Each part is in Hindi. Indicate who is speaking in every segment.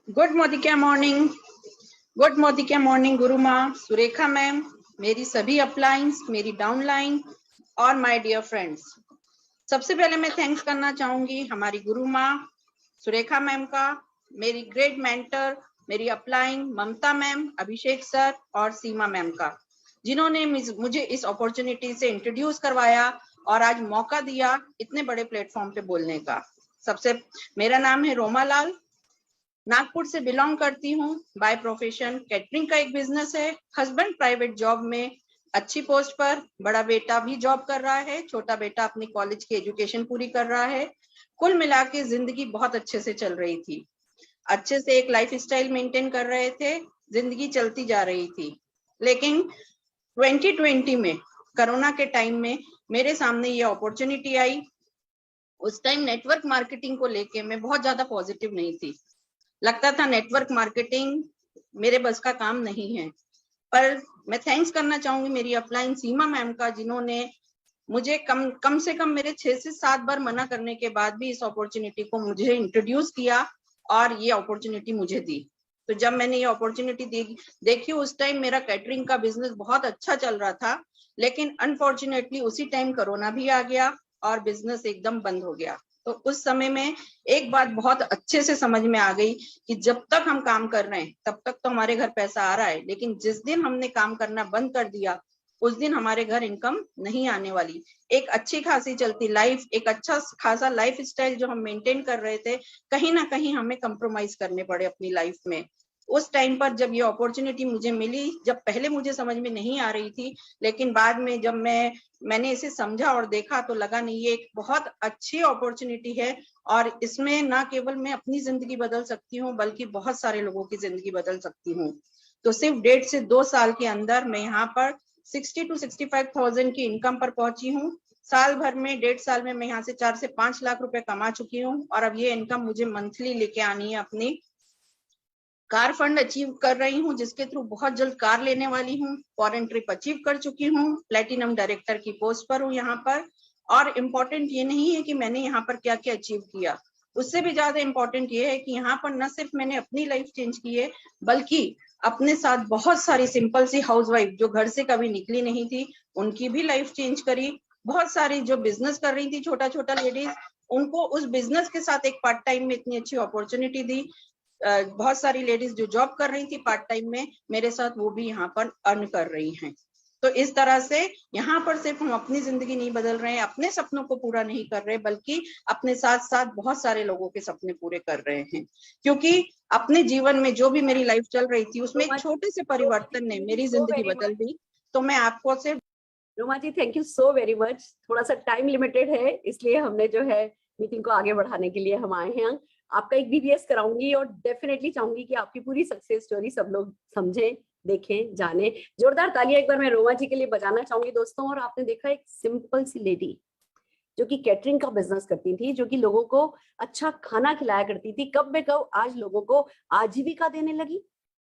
Speaker 1: Good Modicare morning. Good Modicare morning गुरु माँ, सुरेखा मैम, मेरी सभी अपलाइंस, मेरी डाउनलाइन और माय डियर फ्रेंड्स। सबसे पहले मैं थैंक्स करना चाहूंगी हमारी गुरु माँ सुरेखा मैम का, मेरी ग्रेट मेंटर, मेरी अपलाइन ममता मैम, अभिषेक सर और सीमा मैम का, जिन्होंने मुझे इस अपॉर्चुनिटी से इंट्रोड्यूस करवाया और आज मौका दिया इतने बड़े प्लेटफॉर्म पे बोलने का। मेरा नाम है रोमा लाल, नागपुर से बिलोंग करती हूँ। बाय प्रोफेशन कैटरिंग का एक बिजनेस है। हस्बैंड प्राइवेट जॉब में अच्छी पोस्ट पर, बड़ा बेटा भी जॉब कर रहा है, छोटा बेटा अपनी कॉलेज की एजुकेशन पूरी कर रहा है। कुल मिला के जिंदगी बहुत अच्छे से चल रही थी, अच्छे से एक लाइफ स्टाइल मेंटेन कर रहे थे, जिंदगी चलती जा रही थी। लेकिन 2020 में कोरोना के टाइम में मेरे सामने ये अपॉर्चुनिटी आई। उस टाइम नेटवर्क मार्केटिंग को लेके मैं बहुत ज्यादा पॉजिटिव नहीं थी, लगता था नेटवर्क मार्केटिंग मेरे बस का काम नहीं है। पर मैं थैंक्स करना चाहूंगी मेरी अपलाइन सीमा मैम का, जिन्होंने मुझे कम से कम मेरे 6 से 7 बार मना करने के बाद भी इस अपॉर्चुनिटी को मुझे इंट्रोड्यूस किया और ये अपॉर्चुनिटी मुझे दी। तो जब मैंने ये अपॉर्चुनिटी देखी, उस टाइम मेरा कैटरिंग का बिजनेस बहुत अच्छा चल रहा था, लेकिन अनफॉर्चुनेटली उसी टाइम कोरोना भी आ गया और बिजनेस एकदम बंद हो गया। तो उस समय में एक बात बहुत अच्छे से समझ में आ गई कि जब तक हम काम कर रहे हैं तब तक तो हमारे घर पैसा आ रहा है, लेकिन जिस दिन हमने काम करना बंद कर दिया उस दिन हमारे घर इनकम नहीं आने वाली। एक अच्छी खासी चलती लाइफ, एक अच्छा खासा लाइफ स्टाइल जो हम मेंटेन कर रहे थे, कहीं ना कहीं हमें कंप्रोमाइज करने पड़े अपनी लाइफ में। उस टाइम पर जब ये अपॉर्चुनिटी मुझे मिली, जब पहले मुझे समझ में नहीं आ रही थी, लेकिन बाद में जब मैंने इसे समझा और देखा तो लगा नहीं, ये एक बहुत अच्छी अपॉर्चुनिटी है और इसमें ना केवल मैं अपनी जिंदगी बदल सकती हूँ बल्कि बहुत सारे लोगों की जिंदगी बदल सकती हूँ। तो सिर्फ 1.5 से 2 साल के अंदर मैं यहाँ पर 60 to 65,000 की इनकम पर पहुंची हूँ। साल भर में 1.5 साल में मैं यहाँ से 4 से 5 लाख रुपए कमा चुकी हूँ और अब ये इनकम मुझे मंथली लेके आनी है। अपनी कार फंड अचीव कर रही हूँ, जिसके थ्रू बहुत जल्द कार लेने वाली हूँ। फॉरेन ट्रिप अचीव कर चुकी हूँ, प्लेटिनम डायरेक्टर की पोस्ट पर हूँ यहाँ पर। और इम्पोर्टेंट ये नहीं है कि मैंने यहाँ पर क्या क्या अचीव किया, उससे भी ज्यादा इम्पोर्टेंट ये है कि यहाँ पर न सिर्फ मैंने अपनी लाइफ चेंज की है, बल्कि अपने साथ बहुत सारी सिंपल सी हाउसवाइफ जो घर से कभी निकली नहीं थी उनकी भी लाइफ चेंज करी। बहुत सारी जो बिजनेस कर रही थी छोटा छोटा लेडीज, उनको उस बिजनेस के साथ एक पार्ट टाइम में इतनी अच्छी अपॉर्चुनिटी दी। बहुत सारी लेडीज जो जॉब कर रही थी पार्ट टाइम में मेरे साथ, वो भी यहाँ पर अर्न कर रही हैं। तो इस तरह से यहाँ पर सिर्फ हम अपनी जिंदगी नहीं बदल रहे हैं, अपने सपनों को पूरा नहीं कर रहे, बल्कि अपने साथ साथ बहुत सारे लोगों के सपने पूरे कर रहे हैं। क्योंकि अपने जीवन में जो भी मेरी लाइफ चल रही थी उसमें एक छोटे से परिवर्तन ने मेरी जिंदगी बदल दी। तो मैं आपको सिर्फ
Speaker 2: Roma ji, thank you so very much. थोड़ा सा टाइम लिमिटेड है, इसलिए हमने जो है मीटिंग को आगे बढ़ाने के लिए हम आए हैं। आपका एक बीबीएस कराऊंगी और डेफिनेटली चाहूंगी कि आपकी पूरी सक्सेस स्टोरी सब लोग समझें, देखें, जाने। जोरदार तालियां एक बार मैं रोमा जी के लिए बजाना चाहूंगी दोस्तों। और आपने देखा एक सिंपल सी लेडी जो कि कैटरिंग का बिजनेस करती थी, जो कि लोगों को अच्छा खाना खिलाया करती थी, कब में कब आज लोगों को आजीविका देने लगी,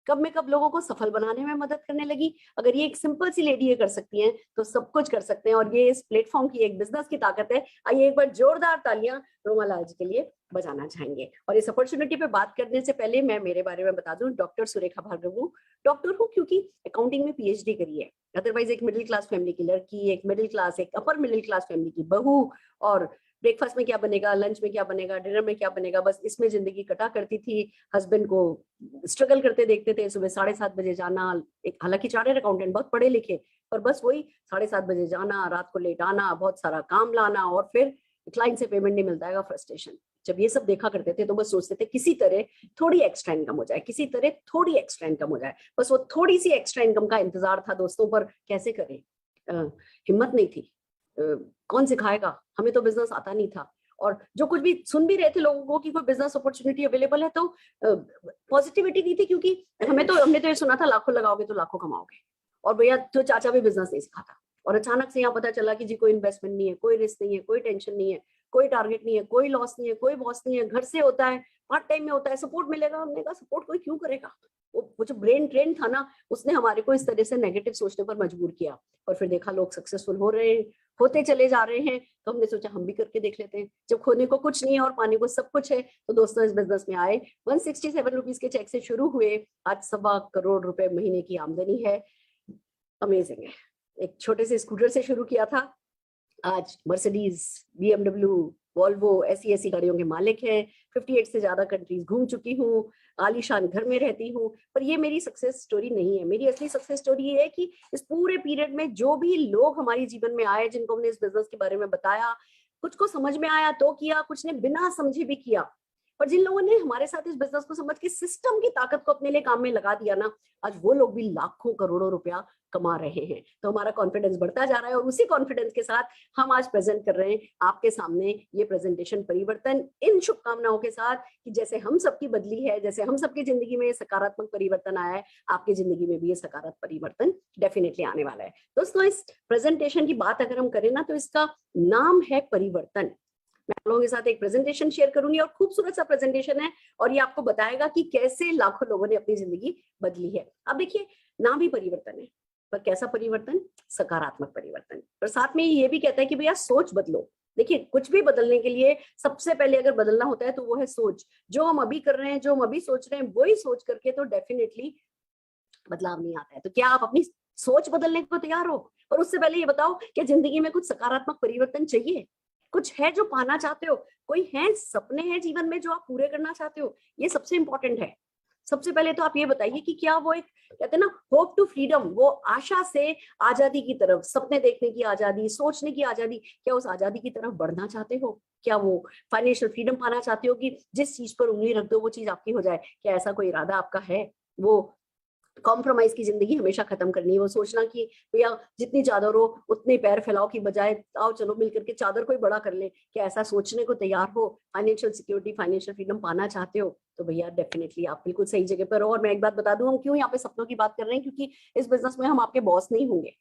Speaker 2: कब में कब लोगों को सफल बनाने में मदद करने लगी। अगर ये एक सिंपल सी लेडी ये कर सकती हैं तो सब कुछ कर सकते हैं। और ये इस प्लेटफॉर्म की एक बिजनेस की ताकत है। आइए एक बार जोरदार तालियां रोमा लाल जी के लिए बजाना चाहेंगे। और इस अपॉर्चुनिटी पे बात करने से पहले मैं मेरे बारे में बता दूं, डॉक्टर सुरेखा भार्गव हूँ। डॉक्टर हूँ क्योंकि अकाउंटिंग में पीएचडी करी है। अदरवाइज एक मिडिल क्लास फैमिली की लड़की, एक मिडिल क्लास, एक अपर मिडिल क्लास फैमिली की बहू, और ब्रेकफास्ट में क्या बनेगा, लंच में क्या बनेगा, डिनर में क्या बनेगा, बस इसमें जिंदगी कटा करती थी। हस्बैंड को स्ट्रगल करते देखते थे, सुबह 7:30 बजे जाना। एक हालांकि चार्टर्ड अकाउंटेंट, बहुत पढ़े लिखे, पर बस वही 7:30 बजे जाना, रात को लेट आना, बहुत सारा काम लाना, और फिर क्लाइंट से पेमेंट नहीं मिलता है, फ्रस्ट्रेशन। जब ये सब देखा करते थे तो बस सोचते थे किसी तरह थोड़ी एक्स्ट्रा इनकम हो जाए, किसी तरह थोड़ी एक्स्ट्रा इनकम हो जाए। बस वो थोड़ी सी एक्स्ट्रा इनकम का इंतजार था दोस्तों, पर कैसे करें, हिम्मत नहीं थी। कौन सिखाएगा, हमें तो बिजनेस आता नहीं था। और जो कुछ भी सुन भी रहे थे लोगों को कि कोई बिजनेस अपॉर्चुनिटी अवेलेबल है, तो पॉजिटिविटी नहीं थी, क्योंकि हमने तो ये सुना था लाखों लगाओगे तो लाखों कमाओगे। और भैया तो चाचा भी बिजनेस नहीं सिखाता। और अचानक से यहाँ पता चला कि जी कोई इन्वेस्टमेंट नहीं है, कोई रिस्क नहीं है, कोई टेंशन नहीं है, कोई टारगेट नहीं है, कोई लॉस नहीं है, कोई बॉस नहीं है, घर से होता है, पार्ट टाइम में होता है, सपोर्ट मिलेगा। हमने कहा सपोर्ट कोई क्यों करेगा, वो जो ब्रेन ट्रेन था ना, उसने हमारे को इस तरह से नेगेटिव सोचने पर मजबूर किया। और फिर देखा लोग सक्सेसफुल हो रहे हैं, होते चले जा रहे हैं, तो हमने सोचा हम भी करके देख लेते हैं। जब खोने को कुछ नहीं है और पाने को सब कुछ है, तो दोस्तों इस बिजनेस में आए। 167 रुपीज के चेक से शुरू हुए, आज 1.25 करोड़ रुपए महीने की आमदनी है। अमेजिंग है। एक छोटे से स्कूटर से शुरू किया था, आज मर्सिडीज, BMW, वॉल्वो ऐसी ऐसी गाड़ियों के मालिक हैं। 58 से ज्यादा कंट्रीज घूम चुकी हूँ, आलीशान घर में रहती हूँ। पर ये मेरी सक्सेस स्टोरी नहीं है। मेरी असली सक्सेस स्टोरी ये है कि इस पूरे पीरियड में जो भी लोग हमारे जीवन में आए, जिनको हमने इस बिजनेस के बारे में बताया, कुछ को समझ में आया तो किया, कुछ ने बिना समझे भी किया, पर जिन लोगों ने हमारे साथ इस बिजनेस को समझ के सिस्टम की ताकत को अपने लिए काम में लगा दिया ना, आज वो लोग भी लाखों करोड़ों रुपया कमा रहे हैं। तो हमारा कॉन्फिडेंस बढ़ता जा रहा है और उसी कॉन्फिडेंस के साथ हम आज प्रेजेंट कर रहे हैं आपके सामने ये प्रेजेंटेशन परिवर्तन, इन शुभकामनाओं के साथ कि जैसे हम सबकी बदली है, जैसे हम सबकी जिंदगी में सकारात्मक परिवर्तन आया है, आपकी जिंदगी में भी ये सकारात्मक परिवर्तन डेफिनेटली आने वाला है। दोस्तों इस प्रेजेंटेशन की बात अगर हम करें ना, तो इसका नाम है परिवर्तन। मैं आप लोगों के साथ एक प्रेजेंटेशन शेयर करूंगी और खूबसूरत सा प्रेजेंटेशन है, और ये आपको बताएगा कि कैसे लाखों लोगों ने अपनी जिंदगी बदली है। अब देखिए, नाम ही परिवर्तन है, पर कैसा परिवर्तन? सकारात्मक परिवर्तन। और साथ में ये भी कहता है कि भैया सोच बदलो। देखिए, कुछ भी बदलने के लिए सबसे पहले अगर बदलना होता है तो वो है सोच। जो हम अभी कर रहे हैं, जो हम अभी सोच रहे हैं, वही सोच करके तो डेफिनेटली बदलाव नहीं आता है। तो क्या आप अपनी सोच बदलने को तैयार हो? और उससे पहले ये बताओ कि जिंदगी में कुछ सकारात्मक परिवर्तन चाहिए? कुछ है जो पाना चाहते हो? कोई है सपने हैं जीवन में जो आप पूरे करना चाहते हो? ये सबसे इंपॉर्टेंट है। सबसे पहले तो आप ये बताइए कि क्या वो एक, कहते हैं ना, होप टू फ्रीडम, वो आशा से आजादी की तरफ, सपने देखने की आजादी, सोचने की आजादी, क्या उस आजादी की तरफ बढ़ना चाहते हो? क्या वो फाइनेंशियल फ्रीडम पाना चाहते हो कि जिस चीज पर उंगली रख दो वो चीज आपकी हो जाए? क्या ऐसा कोई इरादा आपका है? वो कॉम्प्रोमाइज की जिंदगी हमेशा खत्म करनी है, वो सोचना कि भैया जितनी चादर हो उतने पैर फैलाओ की बजाय आओ चलो मिलकर के चादर को ही बड़ा कर ले, क्या ऐसा सोचने को तैयार हो? फाइनेंशियल सिक्योरिटी, फाइनेंशियल फ्रीडम पाना चाहते हो? तो भैया डेफिनेटली आप बिल्कुल सही जगह पर हो। और मैं एक बात बता दूं, हम क्यों यहाँ पे सपनों की बात कर रहे हैं, क्योंकि इस बिजनेस में हम आपके बॉस नहीं होंगे।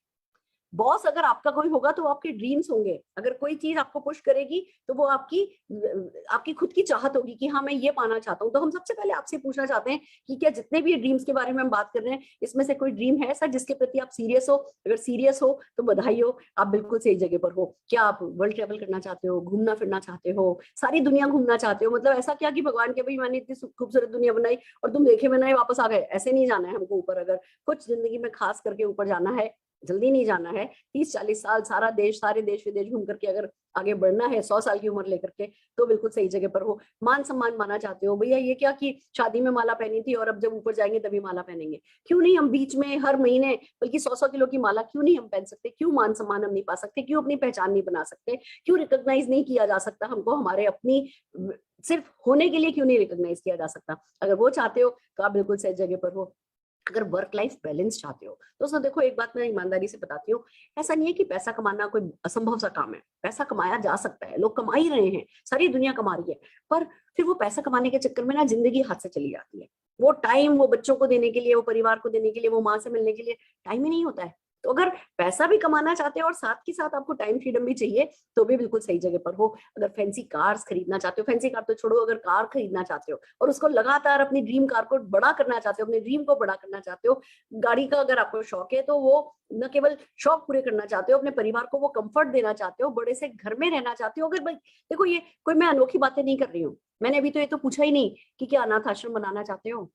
Speaker 2: बॉस अगर आपका कोई होगा तो वो आपके ड्रीम्स होंगे। अगर कोई चीज आपको पुश करेगी तो वो आपकी खुद की चाहत होगी कि हाँ मैं ये पाना चाहता हूँ। तो हम सबसे पहले आपसे पूछना चाहते हैं कि क्या जितने भी ड्रीम्स के बारे में हम बात कर रहे हैं, इसमें से कोई ड्रीम है सर जिसके प्रति आप सीरियस हो? अगर सीरियस हो तो बधाई हो, आप बिल्कुल सही जगह पर हो। क्या आप वर्ल्ड ट्रेवल करना चाहते हो, घूमना फिरना चाहते हो, सारी दुनिया घूमना चाहते हो? मतलब ऐसा क्या कि भगवान के भाई मैंने इतनी खूबसूरत दुनिया बनाई और तुम देखे बनाए वापस आ गए, ऐसे नहीं जाना है हमको ऊपर। अगर कुछ जिंदगी में खास करके ऊपर जाना है, जल्दी नहीं जाना है, 30-40 साल सारा देश, सारे देश विदेश घूम करके अगर आगे बढ़ना है 100 साल की उम्र लेकर के, तो बिल्कुल सही जगह पर हो। मान सम्मान माना चाहते हो, भैया ये क्या कि शादी में माला पहनी थी और अब जब ऊपर जाएंगे तभी माला पहनेंगे? क्यों नहीं हम बीच में हर महीने बल्कि 100-100 किलो की माला क्यों नहीं हम पहन सकते? क्यों मान सम्मान हम नहीं पा सकते? क्यों अपनी पहचान नहीं बना सकते? क्यों रिकॉग्नाइज नहीं किया जा सकता हमको? हमारे अपनी सिर्फ होने के लिए क्यों नहीं रिकॉग्नाइज किया जा सकता? अगर वो चाहते हो तो आप बिल्कुल सही जगह पर हो। अगर वर्क लाइफ बैलेंस चाहते हो दोस्तों, देखो एक बात मैं ईमानदारी से बताती हूँ, ऐसा नहीं है कि पैसा कमाना कोई असंभव सा काम है। पैसा कमाया जा सकता है, लोग कमा ही रहे हैं, सारी दुनिया कमा रही है। पर फिर वो पैसा कमाने के चक्कर में ना जिंदगी हाथ से चली जाती है। वो टाइम, वो बच्चों को देने के लिए, वो परिवार को देने के लिए, वो माँ से मिलने के लिए टाइम ही नहीं होता है। तो अगर पैसा भी कमाना चाहते हो और साथ के साथ आपको टाइम फ्रीडम भी चाहिए, तो भी बिल्कुल सही जगह पर हो। अगर फैंसी कार्स खरीदना चाहते हो, फैंसी कार तो छोड़ो, अगर कार खरीदना चाहते हो और उसको लगातार अपनी ड्रीम कार को बड़ा करना चाहते हो, अपने ड्रीम को बड़ा करना चाहते हो, गाड़ी का अगर आपको शौक है, तो वो न केवल शौक पूरे करना चाहते हो, अपने परिवार को वो कंफर्ट देना चाहते हो, बड़े से घर में रहना चाहते हो। अगर भाई देखो, ये कोई मैं अनोखी बातें नहीं कर रही हूँ। मैंने अभी तो ये तो पूछा ही नहीं कि क्या अनाथ आश्रम बनाना चाहते हो,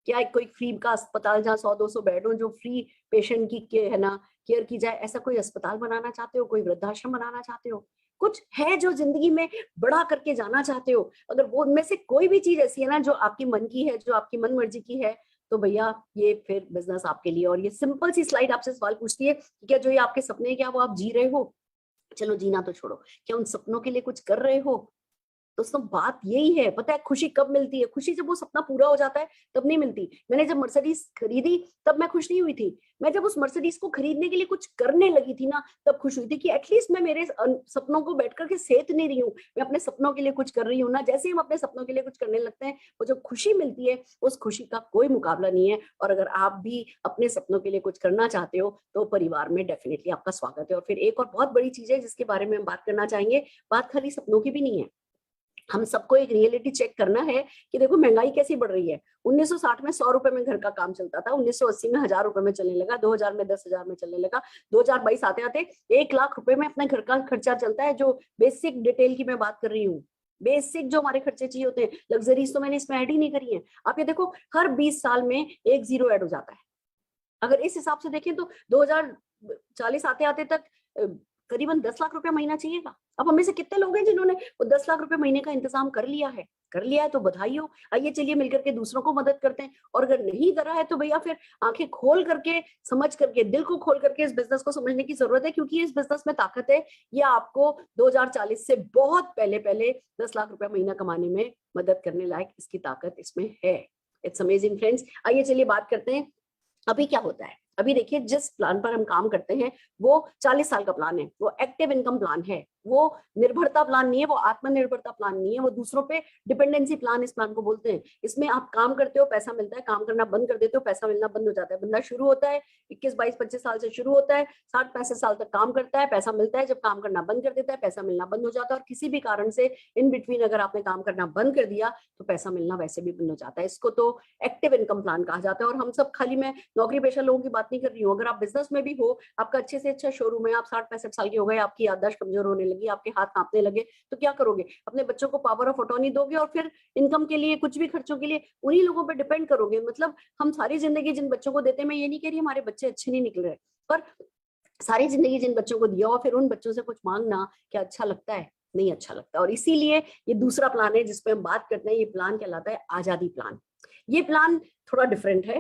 Speaker 2: क्या एक कोई फ्री का अस्पताल जहाँ 100-200 बेड हो, जो फ्री पेशेंट की है ना केयर की जाए, ऐसा कोई अस्पताल बनाना चाहते हो? कोई वृद्धाश्रम बनाना चाहते हो? कुछ है जो जिंदगी में बड़ा करके जाना चाहते हो? अगर वो उनमें से कोई भी चीज ऐसी है ना जो आपकी मन की है, जो आपकी मन मर्जी की है, तो भैया ये फिर बिजनेस आपके लिए। और ये सिंपल सी स्लाइड आपसे सवाल पूछती है कि क्या जो ये आपके सपने हैं, क्या वो आप जी रहे हो? चलो जीना तो छोड़ो, क्या उन सपनों के लिए कुछ कर रहे हो? दोस्तों बात यही है। पता है खुशी कब मिलती है? खुशी जब वो सपना पूरा हो जाता है तब नहीं मिलती। मैंने जब मर्सिडीज खरीदी तब मैं खुश नहीं हुई थी। मैं जब उस मर्सिडीज को खरीदने के लिए कुछ करने लगी थी ना, तब खुश हुई थी कि एटलीस्ट मैं मेरे सपनों को बैठ करके सेत नहीं रही हूँ, मैं अपने सपनों के लिए कुछ कर रही हूँ ना। जैसे ही हम अपने सपनों के लिए कुछ करने लगते हैं, वो जो खुशी मिलती है, उस खुशी का कोई मुकाबला नहीं है। और अगर आप भी अपने सपनों के लिए कुछ करना चाहते हो, तो परिवार में डेफिनेटली आपका स्वागत है। और फिर एक और बहुत बड़ी चीज है जिसके बारे में हम बात करना चाहेंगे, बात खाली सपनों की भी नहीं है, हम सबको एक रियलिटी चेक करना है कि देखो महंगाई कैसी बढ़ रही है। 1960 में 100 रुपए में घर का काम चलता था, 1980 में 1000 रुपए में चलने लगा, 2000 में 10,000 में चलने लगा, 2022 आते आते 1 लाख रुपए में अपने घर का खर्चा चलता है। जो बेसिक डिटेल की मैं बात कर रही हूँ, बेसिक जो हमारे खर्चे चाहिए होते हैं, लग्जरीज तो मैंने इसमें ऐड ही नहीं करी है। आप ये देखो हर 20 साल में एक जीरो ऐड हो जाता है। अगर इस हिसाब से देखें तो 2040 आते आते तक करीबन 10 लाख रुपया महीना चाहिएगा। अब हमें से कितने लोग हैं जिन्होंने वो 10 लाख रुपए महीने का इंतजाम कर लिया है? कर लिया है तो बधाई हो। आइए चलिए मिलकर के दूसरों को मदद करते हैं। और अगर नहीं करा है तो भैया फिर आंखें खोल करके, समझ करके, दिल को खोल करके इस बिजनेस को समझने की जरूरत है, क्योंकि इस बिजनेस में ताकत है। ये आपको 2040 से बहुत पहले पहले 10 लाख रुपया महीना कमाने में मदद करने लायक इसकी ताकत इसमें है। It's amazing friends. आइए चलिए बात करते हैं अभी क्या होता है। अभी देखिए जिस प्लान पर हम काम करते हैं वो 40 साल का प्लान है, वो एक्टिव इनकम प्लान है, वो निर्भरता प्लान नहीं है, वो आत्मनिर्भरता प्लान नहीं है, वो दूसरों पे डिपेंडेंसी प्लान इस प्लान को बोलते हैं। इसमें आप काम करते हो, पैसा मिलता है, काम करना बंद कर देते हो, पैसा मिलना बंद हो जाता है। बंदा शुरू होता है 21, 22, 25 साल से शुरू होता है, 60, 65 साल तक काम करता है, पैसा मिलता है। जब काम करना बंद कर देता है, पैसा मिलना बंद हो जाता है। और किसी भी कारण से इन बिटवीन अगर आपने काम करना बंद कर दिया तो पैसा मिलना वैसे भी बंद हो जाता है। इसको तो एक्टिव इनकम प्लान कहा जाता है। और हम सब, खाली मैं नौकरी पेशा लोगों की बात नहीं कर रही हूँ, अगर आप बिजनेस में भी हो, आपका अच्छे से अच्छा शोरूम है, आप 60, 65 साल के हो गए, आपकी याददाश्त कमजोर होने लगी, आपके हाथ कांपने लगे, तो क्या करोगे? अपने बच्चों को पावर ऑफ अटॉर्नी दोगे और फिर इनकम के लिए, कुछ भी खर्चों के लिए उन्हीं लोगों पर डिपेंड करोगे। मतलब हम सारी जिंदगी जिन बच्चों को देते हैं, मैं ये नहीं कह रही हमारे बच्चे अच्छे नहीं निकल रहे, पर सारी जिंदगी जिन बच्चों को दिया और फिर उन बच्चों से कुछ मांगना क्या अच्छा लगता है? नहीं अच्छा लगता। और इसीलिए ये दूसरा प्लान है जिसपे हम बात करते हैं। ये प्लान कहलाता है आजादी प्लान। ये प्लान थोड़ा डिफरेंट है।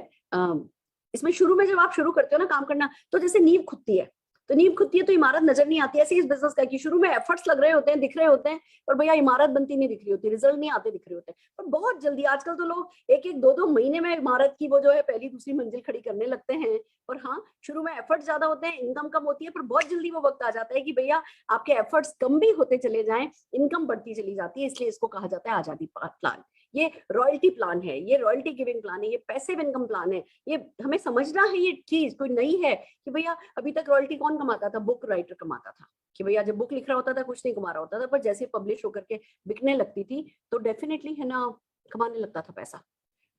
Speaker 2: इसमें शुरू में जब आप शुरू करते हो ना काम करना, तो जैसे नींव खुदती है, तो नींव खुदती है तो इमारत नजर नहीं आती। ऐसे इस बिजनेस का कि शुरू में एफर्ट्स लग रहे होते हैं, दिख रहे होते हैं, पर भैया इमारत बनती नहीं दिख रही होती, रिजल्ट नहीं आते दिख रहे होते हैं। पर बहुत जल्दी आजकल तो लोग 1-1, 2-2 महीने में इमारत की वो जो है पहली दूसरी मंजिल खड़ी करने लगते हैं। और हाँ, शुरू में एफर्ट ज्यादा होते हैं, इनकम कम होती है, पर बहुत जल्दी वो वक्त आ जाता है कि भैया आपके एफर्ट्स कम भी होते चले जाएं, इनकम बढ़ती चली जाती है। इसलिए इसको कहा जाता है आजादी प्लान। ये रॉयल्टी प्लान है, ये रॉयल्टी गिविंग प्लान है, ये पैसिव इनकम प्लान है। ये हमें समझना है, ये चीज कोई नहीं है कि भैया अभी तक रॉयल्टी कौन कमाता था? बुक राइटर कमाता था, कि भैया जब बुक लिख रहा होता था कुछ नहीं कमा रहा होता था, पर जैसे पब्लिश होकर के बिकने लगती थी तो डेफिनेटली है ना, कमाने लगता था पैसा।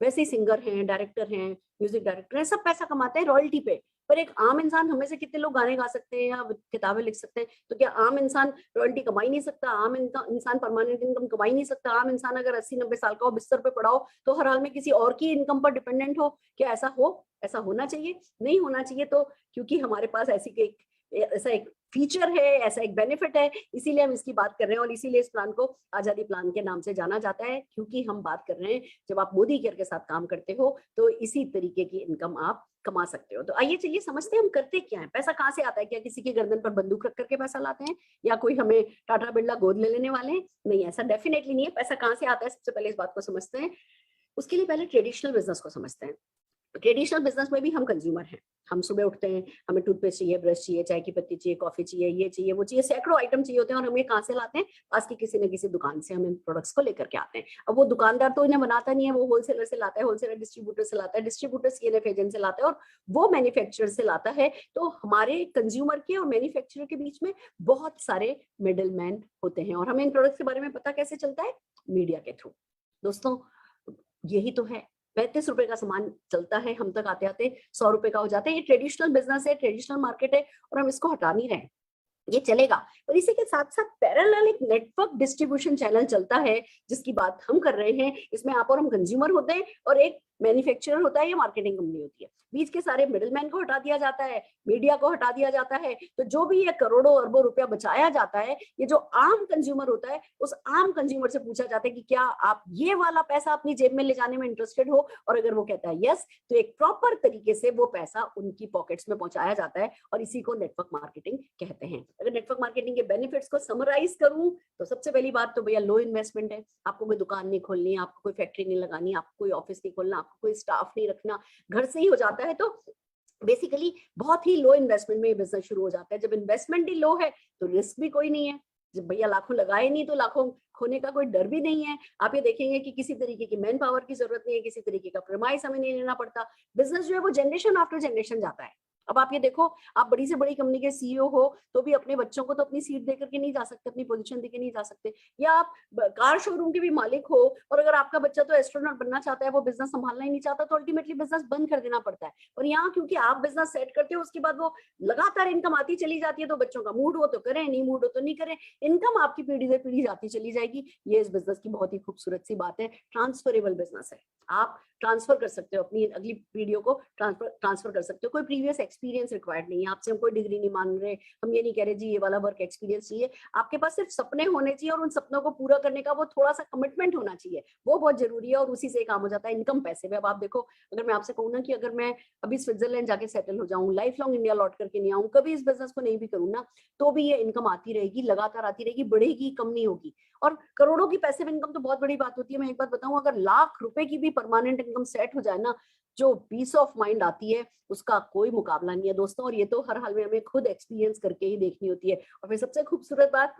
Speaker 2: वैसे ही सिंगर हैं, डायरेक्टर हैं, म्यूजिक डायरेक्टर हैं, सब पैसा कमाते हैं रॉयल्टी पे। पर एक आम इंसान, हमें से कितने लोग गाने गा सकते हैं या किताबें लिख सकते हैं? तो क्या आम इंसान रॉयल्टी कमा ही नहीं सकता? आम इंसान परमानेंट इनकम कमा ही नहीं सकता? आम इंसान अगर 80-90 साल का हो, बिस्तर पे पड़ा हो, तो हर हाल में किसी और की इनकम पर डिपेंडेंट हो? क्या ऐसा हो? ऐसा होना चाहिए? नहीं होना चाहिए। तो क्योंकि हमारे पास ऐसा एक फीचर है, ऐसा एक बेनिफिट है, इसीलिए हम इसकी बात कर रहे हैं। और इसीलिए इस प्लान को आजादी प्लान के नाम से जाना जाता है, क्योंकि हम बात कर रहे हैं जब आप मोदी केयर के साथ काम करते हो तो इसी तरीके की इनकम आप कमा सकते हो। तो आइए चलिए समझते हैं हम करते क्या है, पैसा कहाँ से आता है। क्या किसी की गर्दन पर बंदूक रख करके पैसा लाते हैं, या कोई हमें टाटा बिरला गोद ले लेने वाले हैं? नहीं, ऐसा डेफिनेटली नहीं है। पैसा कहाँ से आता है, सबसे पहले इस बात को समझते हैं। उसके लिए पहले ट्रेडिशनल बिजनेस को समझते हैं। ट्रेडिशनल बिजनेस में भी हम कंज्यूमर हैं। हम सुबह उठते हैं, हमें टूथपेस्ट चाहिए, ब्रश चाहिए, चाय की पत्ती चाहिए, कॉफी चाहिए, ये चाहिए, वो चाहिए, सैकड़ों आइटम चाहिए होते हैं। और हम ये कहाँ से लाते हैं? पास की किसी न किसी दुकान से हम इन प्रोडक्ट्स को लेकर के आते हैं। अब वो दुकानदार तो इन्हें बनाता नहीं है, वो होलसेलर से लाता है, होलसेलर डिस्ट्रीब्यूटर से लाता है, डिस्ट्रीब्यूटर सीएनएफ एजेंट से लाता है, और वो मैन्युफैक्चरर से लाता है। तो हमारे कंज्यूमर के और मैन्युफैक्चरर के बीच में बहुत सारे मिडल मैन होते हैं। और हमें इन प्रोडक्ट्स के बारे में पता कैसे चलता है? मीडिया के थ्रू। दोस्तों यही तो है। 35 रुपए का सामान चलता है, हम तक आते आते 100 रुपए का हो जाता है। ये ट्रेडिशनल बिजनेस है, ट्रेडिशनल मार्केट है, और हम इसको हटा नहीं रहे, ये चलेगा। और इसी के साथ साथ पैरेलल एक नेटवर्क डिस्ट्रीब्यूशन चैनल चलता है जिसकी बात हम कर रहे हैं। इसमें आप और हम कंज्यूमर होते हैं, और एक मैन्युफैक्चरर होता है या मार्केटिंग कंपनी होती है। बीच के सारे मिडलमैन को हटा दिया जाता है, मीडिया को हटा दिया जाता है। तो जो भी ये करोड़ों अरबों रुपया बचाया जाता है, ये जो आम कंज्यूमर होता है, उस आम कंज्यूमर से पूछा जाता है कि क्या आप ये वाला पैसा अपनी जेब में ले जाने में इंटरेस्टेड हो? और अगर वो कहता है यस, तो एक प्रॉपर तरीके से वो पैसा उनकी पॉकेट्स में पहुंचाया जाता है। और इसी को नेटवर्क मार्केटिंग कहते हैं। अगर नेटवर्क मार्केटिंग के बेनिफिट्स को समराइज करूं तो सबसे पहली बात तो भैया लो इन्वेस्टमेंट है। आपको कोई दुकान नहीं खोलनी है, आपको कोई फैक्ट्री नहीं लगानी, आपको कोई ऑफिस नहीं खोलना, आपको कोई स्टाफ नहीं रखना, घर से ही हो जाता है। तो बेसिकली बहुत ही लो इन्वेस्टमेंट में ये बिजनेस शुरू हो जाता है। जब इन्वेस्टमेंट ही लो है तो रिस्क भी कोई नहीं है। जब भैया लाखों लगाए नहीं तो लाखों खोने का कोई डर भी नहीं है। आप ये देखेंगे कि किसी तरीके की मैन पावर की जरूरत नहीं है, किसी तरीके का प्रेमाइस हमें नहीं लेना पड़ता। बिजनेस जो है वो जनरेशन आफ्टर जनरेशन जाता है। अब आप ये देखो, आप बड़ी से बड़ी कंपनी के सीईओ हो तो भी अपने बच्चों को तो अपनी सीट देकर के नहीं जा सकते, अपनी पोजीशन देकर नहीं जा सकते। या आप कार शोरूम के भी मालिक हो और अगर आपका बच्चा तो एस्ट्रोनॉट बनना चाहता है, वो बिजनेस संभालना ही नहीं चाहता, तो अल्टीमेटली बिजनेस बंद कर देना पड़ता है। और यहाँ क्योंकि आप बिजनेस सेट करते हो, उसके बाद वो लगातार इनकम आती चली जाती है, तो बच्चों का मूड हो तो करें, नहीं मूड हो तो नहीं करें, इनकम आपकी पीढ़ी से पीढ़ी जाती चली जाएगी। ये इस बिजनेस की बहुत ही खूबसूरत सी बात है। ट्रांसफरेबल बिजनेस है, आप ट्रांसफर कर सकते हो, अपनी अगली पीढ़ियों को ट्रांसफर कर सकते हो। कोई प्रीवियस एक्सपीरियंस रिक्वायर्ड नहीं है, आपसे हम कोई डिग्री नहीं मांग रहे, हम ये नहीं कह रहे जी ये वाला वर्क एक्सपीरियंस चाहिए। आपके पास सिर्फ सपने होने चाहिए और उन सपनों को पूरा करने का वो थोड़ा सा कमिटमेंट होना चाहिए, वो बहुत जरूरी है। और उसी से काम हो जाता है इनकम पैसे में। अब आप देखो, अगर मैं आपसे कहूँ ना कि अगर मैं अभी स्विट्जरलैंड जाके सेटल हो जाऊं, लाइफ लॉन्ग इंडिया लौट करके नहीं आऊं, कभी इस बिजनेस को नहीं भी करूँ ना, तो भी ये इनकम आती रहेगी, लगातार आती रहेगी, बढ़ेगी, कम नहीं होगी। और करोड़ों की पैसिव इनकम तो बहुत बड़ी बात होती है। मैं एक बात बताऊं, अगर लाख रुपए की भी परमानेंट इनकम सेट हो जाए ना, जो पीस ऑफ माइंड आती है उसका कोई मुकाबला नहीं है दोस्तों। और ये तो हर हाल में हमें खुद एक्सपीरियंस करके ही देखनी होती है। और फिर सबसे खूबसूरत बात,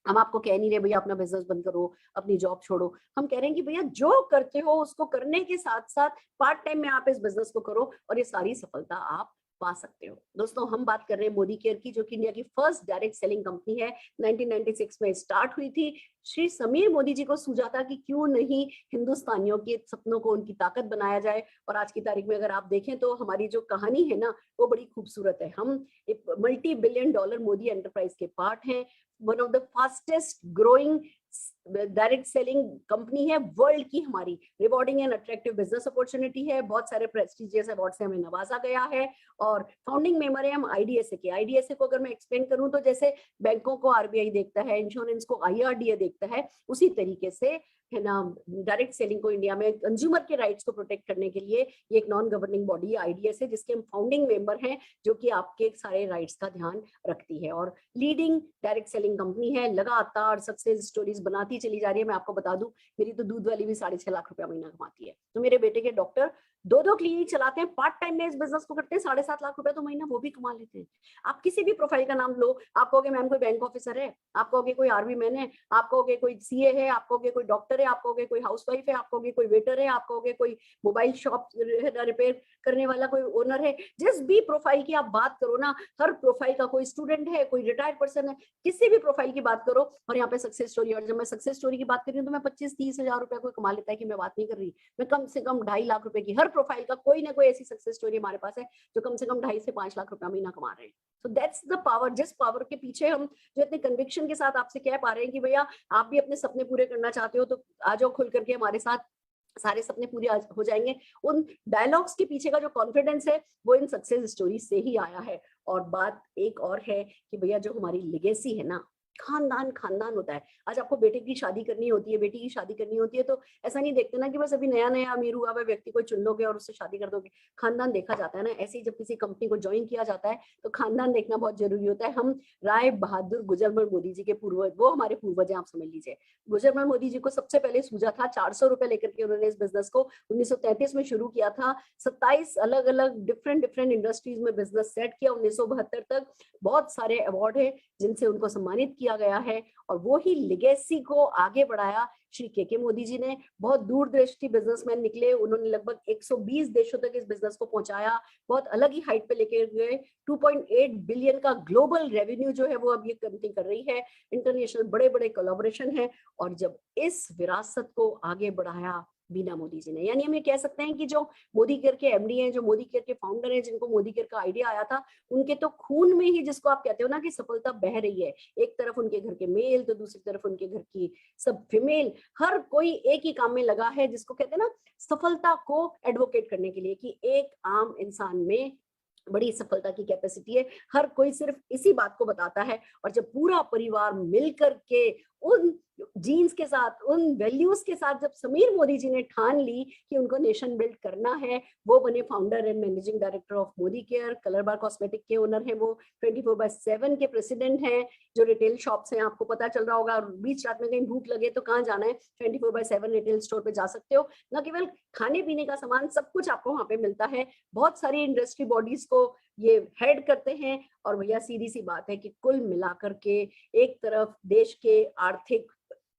Speaker 2: हम आपको कह नहीं रहे भैया अपना बिजनेस बंद करो, अपनी जॉब छोड़ो। हम कह रहे हैं कि भैया जो करते हो उसको करने के साथ साथ पार्ट टाइम में आप इस बिजनेस को करो और ये सारी सफलता आप पा सकते हो। दोस्तों हम बात कर रहे हैं मोदी केयर की, जो कि इंडिया की फर्स्ट डायरेक्ट सेलिंग कंपनी है। 1996 में स्टार्ट हुई थी। श्री समीर मोदी जी को सूझा था कि क्यों नहीं हिंदुस्तानियों के सपनों को उनकी ताकत बनाया जाए। और आज की तारीख में अगर आप देखें तो हमारी जो कहानी है ना, वो बड़ी खूबसूरत है। हम एक multi billion dollar Modi enterprise के पार्ट हैं। One of the fastest growing direct selling company है वर्ल्ड की हमारी। Rewarding and attractive business opportunity है, बहुत सारे प्रेस्टिजियस अवार्ड से हमें नवाजा गया है। और फाउंडिंग मेंबर है हम आईडीएसए के। आईडीएसए को अगर मैं एक्सप्लेन करूं तो जैसे बैंकों को आरबीआई देखता है, इंश्योरेंस को आईआरडीए देखता है, उसी तरीके से है ना डायरेक्ट सेलिंग को इंडिया में कंज्यूमर के राइट्स को प्रोटेक्ट करने के लिए ये एक नॉन गवर्निंग बॉडी आईडीएस है, जिसके हम फाउंडिंग मेंबर हैं, जो कि आपके सारे राइट्स का ध्यान रखती है। और लीडिंग डायरेक्ट सेलिंग कंपनी है, लगातार सक्सेस स्टोरीज बनाती चली जा रही है। मैं आपको बता दूं, मेरी तो दूध वाली भी 6.5 लाख रुपया महीना कमाती है। तो मेरे बेटे के डॉक्टर 2-2 क्लिनिक चलाते हैं, पार्ट टाइम में इस बिजनेस को करते हैं, 7.5 लाख रुपया तो महीना वो भी कमा लेते हैं। आप किसी भी प्रोफाइल का नाम लो, आप कहोगे मैम कोई बैंक ऑफिसर है, आप कहोगे कोई आर्मी मैन है, आप कहोगे कोई सीए है, आप कहोगे कोई डॉक्टर है, आप कहोगे कोई हाउसवाइफ है, आप कहोगे कोई वेटर है, आप कहोगे कोई मोबाइल शॉप रिपेयर करने वाला कोई ओनर है। जिस भी प्रोफाइल की आप बात करो ना, हर प्रोफाइल का कोई स्टूडेंट है, कोई रिटायर्ड पर्सन है, किसी भी प्रोफाइल की बात करो और यहाँ पे सक्सेस स्टोरी। और जब मैं सक्सेस स्टोरी की बात कर रही हूँ तो मैं 25-30 हजार रुपया कोई कमा लेता है कि मैं बात नहीं कर रही, मैं कम से कम 2.5 लाख रुपए की हर प्रोफाइल का कोई ना कोई ऐसी सक्सेस स्टोरी हमारे पास है जो कम से कम 2.5 से 5 लाख रुपया महीना कमा रहे हैं। सो दैट्स द पावर, जिस पावर के पीछे हम जो इतने कन्विक्शन के साथ आपसे कह पा रहे हैं कि भैया आप भी अपने सपने पूरे करना चाहते हो तो आ जाओ खुल करके हमारे साथ, सारे सपने पूरे हो जाएंगे। उन डायलॉग्स के पीछे का जो कॉन्फिडेंस है वो इन सक्सेस स्टोरी से ही आया है। और बात एक और है कि भैया जो हमारी लेगेसी है ना, खानदान खानदान होता है। आज आपको बेटे की शादी करनी होती है, बेटी की शादी करनी होती है, तो ऐसा नहीं देखते ना कि बस अभी नया नया अमीर हुआ हुआ व्यक्ति को चुन लोगे और उससे शादी कर दोगे। खानदान देखा जाता है ना। ऐसे ही जब किसी कंपनी को ज्वाइन किया जाता है तो खानदान देखना बहुत जरूरी होता है। हम राय बहादुर गुजरमल मोदी जी के पूर्वज, वो हमारे पूर्वज हैं, आप समझ लीजिए। गुजरमल मोदी जी को सबसे पहले सूझा था, 400 रुपए लेकर के उन्होंने इस बिजनेस को 1933 में शुरू किया था। 27 अलग अलग डिफरेंट इंडस्ट्रीज में बिजनेस सेट किया। 1972 तक बहुत सारे अवार्ड है जिनसे उनको सम्मानित किया गया है। और वो ही लेगेसी को आगे बढ़ाया श्री के मोदी जी ने। बहुत दूरदृष्टि बिजनेसमैन निकले, उन्होंने लगभग 120 देशों तक इस बिजनेस को पहुंचाया, बहुत अलग ही हाइट पे लेके गए। 2.8 बिलियन का ग्लोबल रेवेन्यू जो है वो अब ये कंपनी कर रही है। इंटरनेशनल बड़े बड़े कोलैबोरेशन है। और जब इस विरासत को आगे बढ़ाया बीना मोदी जी ने, यानी हम ये कह सकते हैं कि जो मोदी केयर के एमडी हैं, जो मोदी केयर के फाउंडर हैं, जिनको मोदी केयर का आइडिया आया था, उनके तो खून में ही, जिसको आप कहते हो ना कि सफलता बह रही है, एक तरफ उनके घर के मेल तो दूसरी तरफ उनके घर की सब फीमेल, हर कोई एक ही काम में लगा है, जिसको कहते हैं ना सफलता को एडवोकेट करने के लिए कि एक आम इंसान में बड़ी सफलता की कैपेसिटी है। हर कोई सिर्फ इसी बात को बताता है। और जब पूरा परिवार मिलकर के उन जीन्स के साथ, उन वैल्यूज के साथ, जब समीर मोदी जी ने ठान ली कि उनको नेशन बिल्ड करना है, वो बने founder and managing director of Modi care. Colour bar cosmetic के ओनर हैं वो, 24/7 के प्रेसिडेंट हैं। जो रिटेल शॉप्स हैं, आपको पता चल रहा होगा, बीच रात में कहीं भूख लगे तो कहाँ जाना है, 24/7 रिटेल स्टोर पे जा सकते हो। न केवल खाने पीने का सामान, सब कुछ आपको वहां पे मिलता है। बहुत सारी इंडस्ट्री बॉडीज को ये हेड करते हैं। और भैया सीधी सी बात है कि कुल मिलाकर के एक तरफ देश के आर्थिक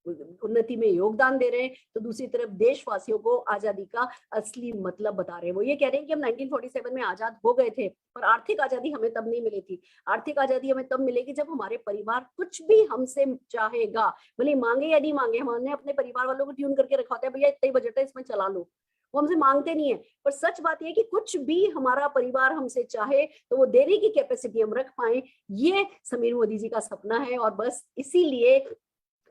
Speaker 2: उन्नति में योगदान दे रहे हैं, तो दूसरी तरफ देशवासियों को आजादी का असली मतलब बता रहे हैं। वो ये कह रहे हैं कि हम 1947 में आजाद हो गए थे, पर आर्थिक आजादी हमें तब नहीं मिली थी। आर्थिक आजादी हमें तब मिलेगी जब हमारे परिवार कुछ भी हमसे चाहेगा, भले मांगे या नहीं मांगे। हमने अपने परिवार वालों को ट्यून करके रखा होता है, भैया इतना ही बजट है, इसमें चला लो। वो हमसे मांगते नहीं है, पर सच बात यह कि कुछ भी हमारा परिवार हमसे चाहे तो वो देने की कैपेसिटी हम रख पाए, ये समीर मोदी जी का सपना है। और बस इसीलिए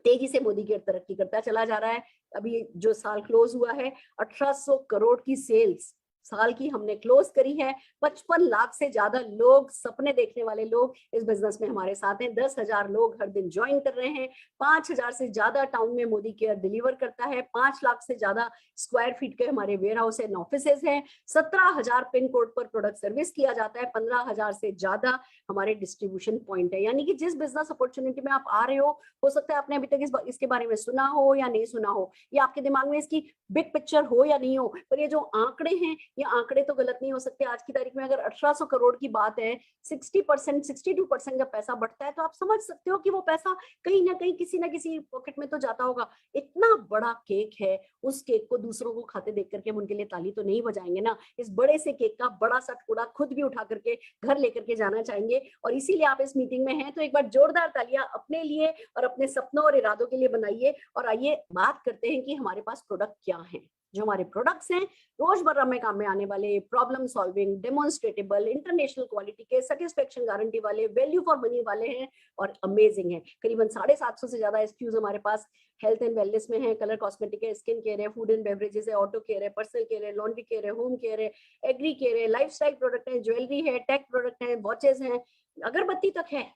Speaker 2: तेजी से मोदी केयर तरक्की करता चला जा रहा है। अभी जो साल क्लोज हुआ है, 1800 करोड़ की सेल्स साल की हमने क्लोज करी है। 55 लाख से ज्यादा लोग, सपने देखने वाले लोग इस बिजनेस में हमारे साथ हैं। 10,000 लोग हर दिन ज्वाइन कर रहे हैं। 5,000 से ज्यादा टाउन में मोदी केयर डिलीवर करता है। 5 लाख से ज्यादा स्क्वायर फीट के हमारे वेयर हाउस एंड ऑफिसेज हैं। 17,000 पिन कोड पर प्रोडक्ट सर्विस किया जाता है। 15,000 से ज्यादा हमारे डिस्ट्रीब्यूशन पॉइंट है। यानी कि जिस बिजनेस अपॉर्चुनिटी में आप आ रहे हो सकता है आपने अभी तक इसके बारे में सुना हो या नहीं सुना हो, या आपके दिमाग में इसकी बिग पिक्चर हो या नहीं हो, पर ये जो आंकड़े हैं, ये आंकड़े तो गलत नहीं हो सकते। आज की तारीख में अगर 1800 करोड़ की बात है, 60%, 62% जब पैसा बढ़ता है, तो आप समझ सकते हो कि वो पैसा कहीं ना कहीं किसी ना किसी पॉकेट में तो जाता होगा। इतना बड़ा केक है, उस केक को दूसरों को खाते देख करके हम उनके लिए ताली तो नहीं बजाएंगे ना। इस बड़े से केक का बड़ा सा टुकड़ा खुद भी उठा करके घर लेकर के जाना चाहेंगे। और इसीलिए आप इस मीटिंग में हैं, तो एक बार जोरदार तालियां अपने लिए और अपने सपनों और इरादों के लिए बनाइए। और आइए बात करते हैं कि हमारे पास प्रोडक्ट क्या है। जो हमारे प्रोडक्ट्स हैं, रोजमर्रा में काम में आने वाले, प्रॉब्लम सॉल्विंग, डेमोन्स्ट्रेटेबल, इंटरनेशनल क्वालिटी के, सेटिस्फेक्शन गारंटी वाले, वैल्यू फॉर मनी वाले हैं और अमेजिंग है। करीबन 750 से ज्यादा एसक्यूज हमारे पास हेल्थ एंड वेलनेस में है, कलर कॉस्मेटिक है, स्किन केयर है, फूड एंड बेवरेजेस है, ऑटो केयर है, पर्सनल केयर है, लॉन्ड्री केयर है, होम केयर है, एग्री केयर है, लाइफस्टाइल प्रोडक्ट है, ज्वेलरी है, टेक प्रोडक्ट है, वॉचेस हैं, अगरबत्ती तक है।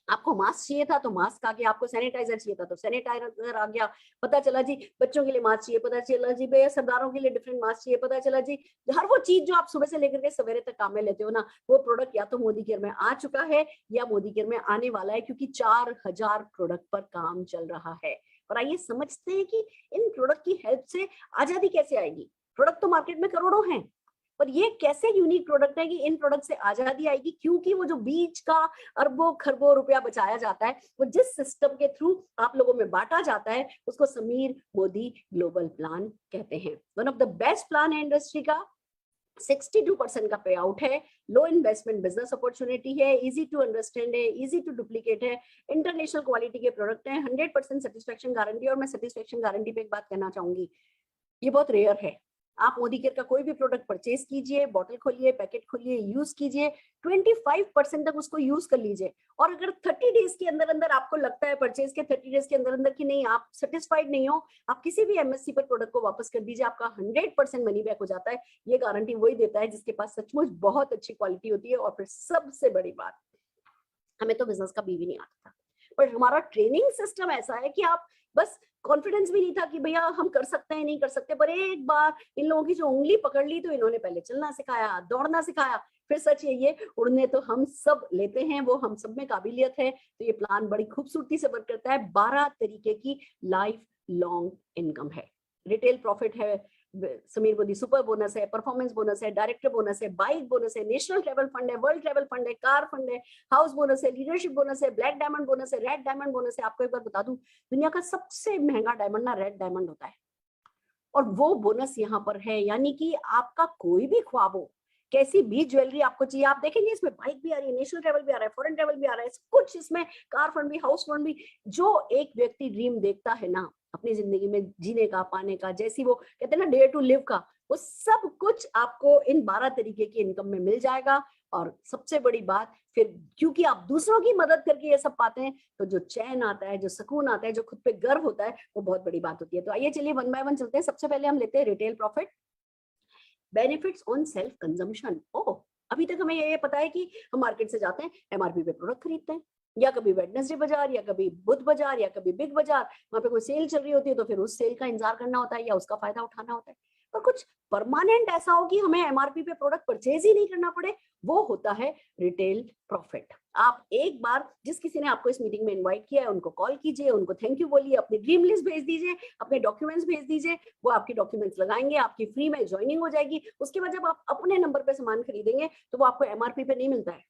Speaker 2: आपको मास्क चाहिए था तो मास्क आ गया, आपको सैनिटाइजर चाहिए था तो सैनिटाइजर आ गया। पता चला जी बच्चों के लिए मास्क चाहिए, पता चला जी भैया सरदारों के लिए डिफरेंट मास्क चाहिए, पता चला जी हर वो चीज जो आप सुबह से लेकर के सवेरे तक काम में लेते हो ना, वो प्रोडक्ट या तो मोदी केयर में आ चुका है या मोदी केयर में आने वाला है, क्योंकि 4,000 प्रोडक्ट पर काम चल रहा है। और आइए समझते हैं कि इन प्रोडक्ट की हेल्प से आजादी कैसे आएगी। प्रोडक्ट तो मार्केट में करोड़ों हैं, पर ये कैसे यूनिक प्रोडक्ट है कि इन प्रोडक्ट से आजादी आएगी, क्योंकि वो जो बीच का अरबों खरबों रुपया बचाया जाता है, वो जिस सिस्टम के थ्रू आप लोगों में बांटा जाता है, उसको समीर मोदी ग्लोबल प्लान कहते हैं। One of the best plan है इंडस्ट्री का। 62% का पे आउट है, लो इन्वेस्टमेंट बिजनेस अपॉर्चुनिटी है, इजी टू अंडरस्टैंड है, इजी टू डुप्लीकेट है, इंटरनेशनल क्वालिटी के प्रोडक्ट है, 100% सेटिस्फेक्शन गारंटी। और मैं सेटिस्फेक्शन गारंटी पे एक बात कहना चाहूंगी, ये बहुत रेयर है। आप मोदी केयर का कोई भी प्रोडक्ट परचेज कीजिए, बॉटल खोलिए, पैकेट खोलिए, यूज कीजिए, 25% तक उसको यूज कर लीजिए। और अगर 30 डेज के अंदर अंदर आपको लगता है, परचेज के 30 डेज के अंदर अंदर कि नहीं आप सेटिस्फाइड नहीं हो, आप किसी भी एमएससी पर प्रोडक्ट को वापस कर दीजिए, आपका 100% मनी बैक हो जाता है। ये गारंटी वही देता है जिसके पास सचमुच बहुत अच्छी क्वालिटी होती है। और फिर सबसे बड़ी बात, हमें तो बिजनेस का भी नहीं आता था, पर हमारा ट्रेनिंग सिस्टम ऐसा है कि आप बस कॉन्फिडेंस भी नहीं था कि भैया हम कर सकते हैं नहीं कर सकते, पर एक बार इन लोगों की जो उंगली पकड़ ली तो इन्होंने पहले चलना सिखाया, दौड़ना सिखाया, फिर सच ये उड़ने तो हम सब लेते हैं, वो हम सब में काबिलियत है। तो ये प्लान बड़ी खूबसूरती से वर्क करता है। 12 तरीके की लाइफ लॉन्ग इनकम है। रिटेल प्रॉफिट है, समीर मोदी सुपर बोनस है, परफॉर्मेंस बोनस है, डायरेक्टर बोनस है, बाइक बोनस है, नेशनल ट्रैवल फंड है, वर्ल्ड ट्रैवल फंड है, कार फंड है, हाउस बोनस है, लीडरशिप बोनस है, ब्लैक डायमंड बोनस है, रेड डायमंड बोनस है। आपको एक बार बता दूं, दुनिया का सबसे महंगा डायमंड ना रेड डायमंड होता है, और वो बोनस यहाँ पर है। यानी कि आपका कोई भी ख्वाब हो, कैसी भी ज्वेलरी आपको चाहिए, आप देखेंगे इसमें बाइक भी आ रही है, नेशनल ट्रैवल भी आ रहा है, फॉरेन ट्रैवल भी आ रहा है, कुछ इसमें कार फंड भी, हाउस फंड भी। जो एक व्यक्ति ड्रीम देखता है ना अपनी जिंदगी में जीने का, पाने का, जैसी वो कहते हैं ना डेयर टू लिव का, वो सब कुछ आपको इन 12 तरीके की इनकम में मिल जाएगा। और सबसे बड़ी बात फिर, क्योंकि आप दूसरों की मदद करके ये सब पाते हैं, तो जो चैन आता है, जो सुकून आता है, जो खुद पे गर्व होता है, वो बहुत बड़ी बात होती है। तो आइए चलिए वन बाय वन चलते हैं। सबसे पहले हम लेते हैं retail profit, benefits on self consumption. Oh, अभी तक हमें ये पता है कि हम मार्केट से जाते हैं, एमआरपी पे प्रोडक्ट खरीदते हैं, या कभी वेडनेसडे बाजार, या कभी बुध बाजार, या कभी बिग बाजार, वहां पे कोई सेल चल रही होती है तो फिर उस सेल का इंतजार करना होता है या उसका फायदा उठाना होता है। पर कुछ परमानेंट ऐसा हो कि हमें एमआरपी पे प्रोडक्ट परचेज ही नहीं करना पड़े, वो होता है रिटेल प्रॉफिट। आप एक बार जिस किसी ने आपको इस मीटिंग में इनवाइट किया है उनको कॉल कीजिए, उनको थैंक यू बोलिए, अपनी ड्रीम लिस्ट भेज दीजिए, अपने डॉक्यूमेंट्स भेज दीजिए, वो आपके डॉक्यूमेंट्स लगाएंगे, आपकी फ्री में ज्वाइनिंग हो जाएगी। उसके बाद जब आप अपने नंबर पे सामान खरीदेंगे तो वो आपको एमआरपी पे नहीं मिलता है,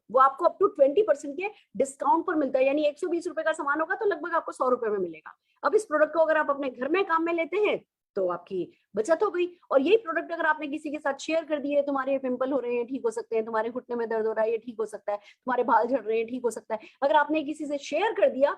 Speaker 2: वो आपको अप टू 20% के डिस्काउंट पर मिलता है, यानी 120 रुपए का सामान होगा तो लगभग आपको 100 रुपए में मिलेगा। अब इस प्रोडक्ट को अगर आप अपने घर में काम में लेते हैं तो आपकी बचत हो गई। और यही प्रोडक्ट अगर आपने किसी के साथ शेयर कर दिए, तुम्हारे पिंपल हो रहे हैं ठीक हो सकते हैं, तुम्हारे घुटने में दर्द हो रहा है ये ठीक हो सकता है, तुम्हारे बाल झड़ रहे हैं ठीक हो सकता है, अगर आपने किसी से शेयर कर दिया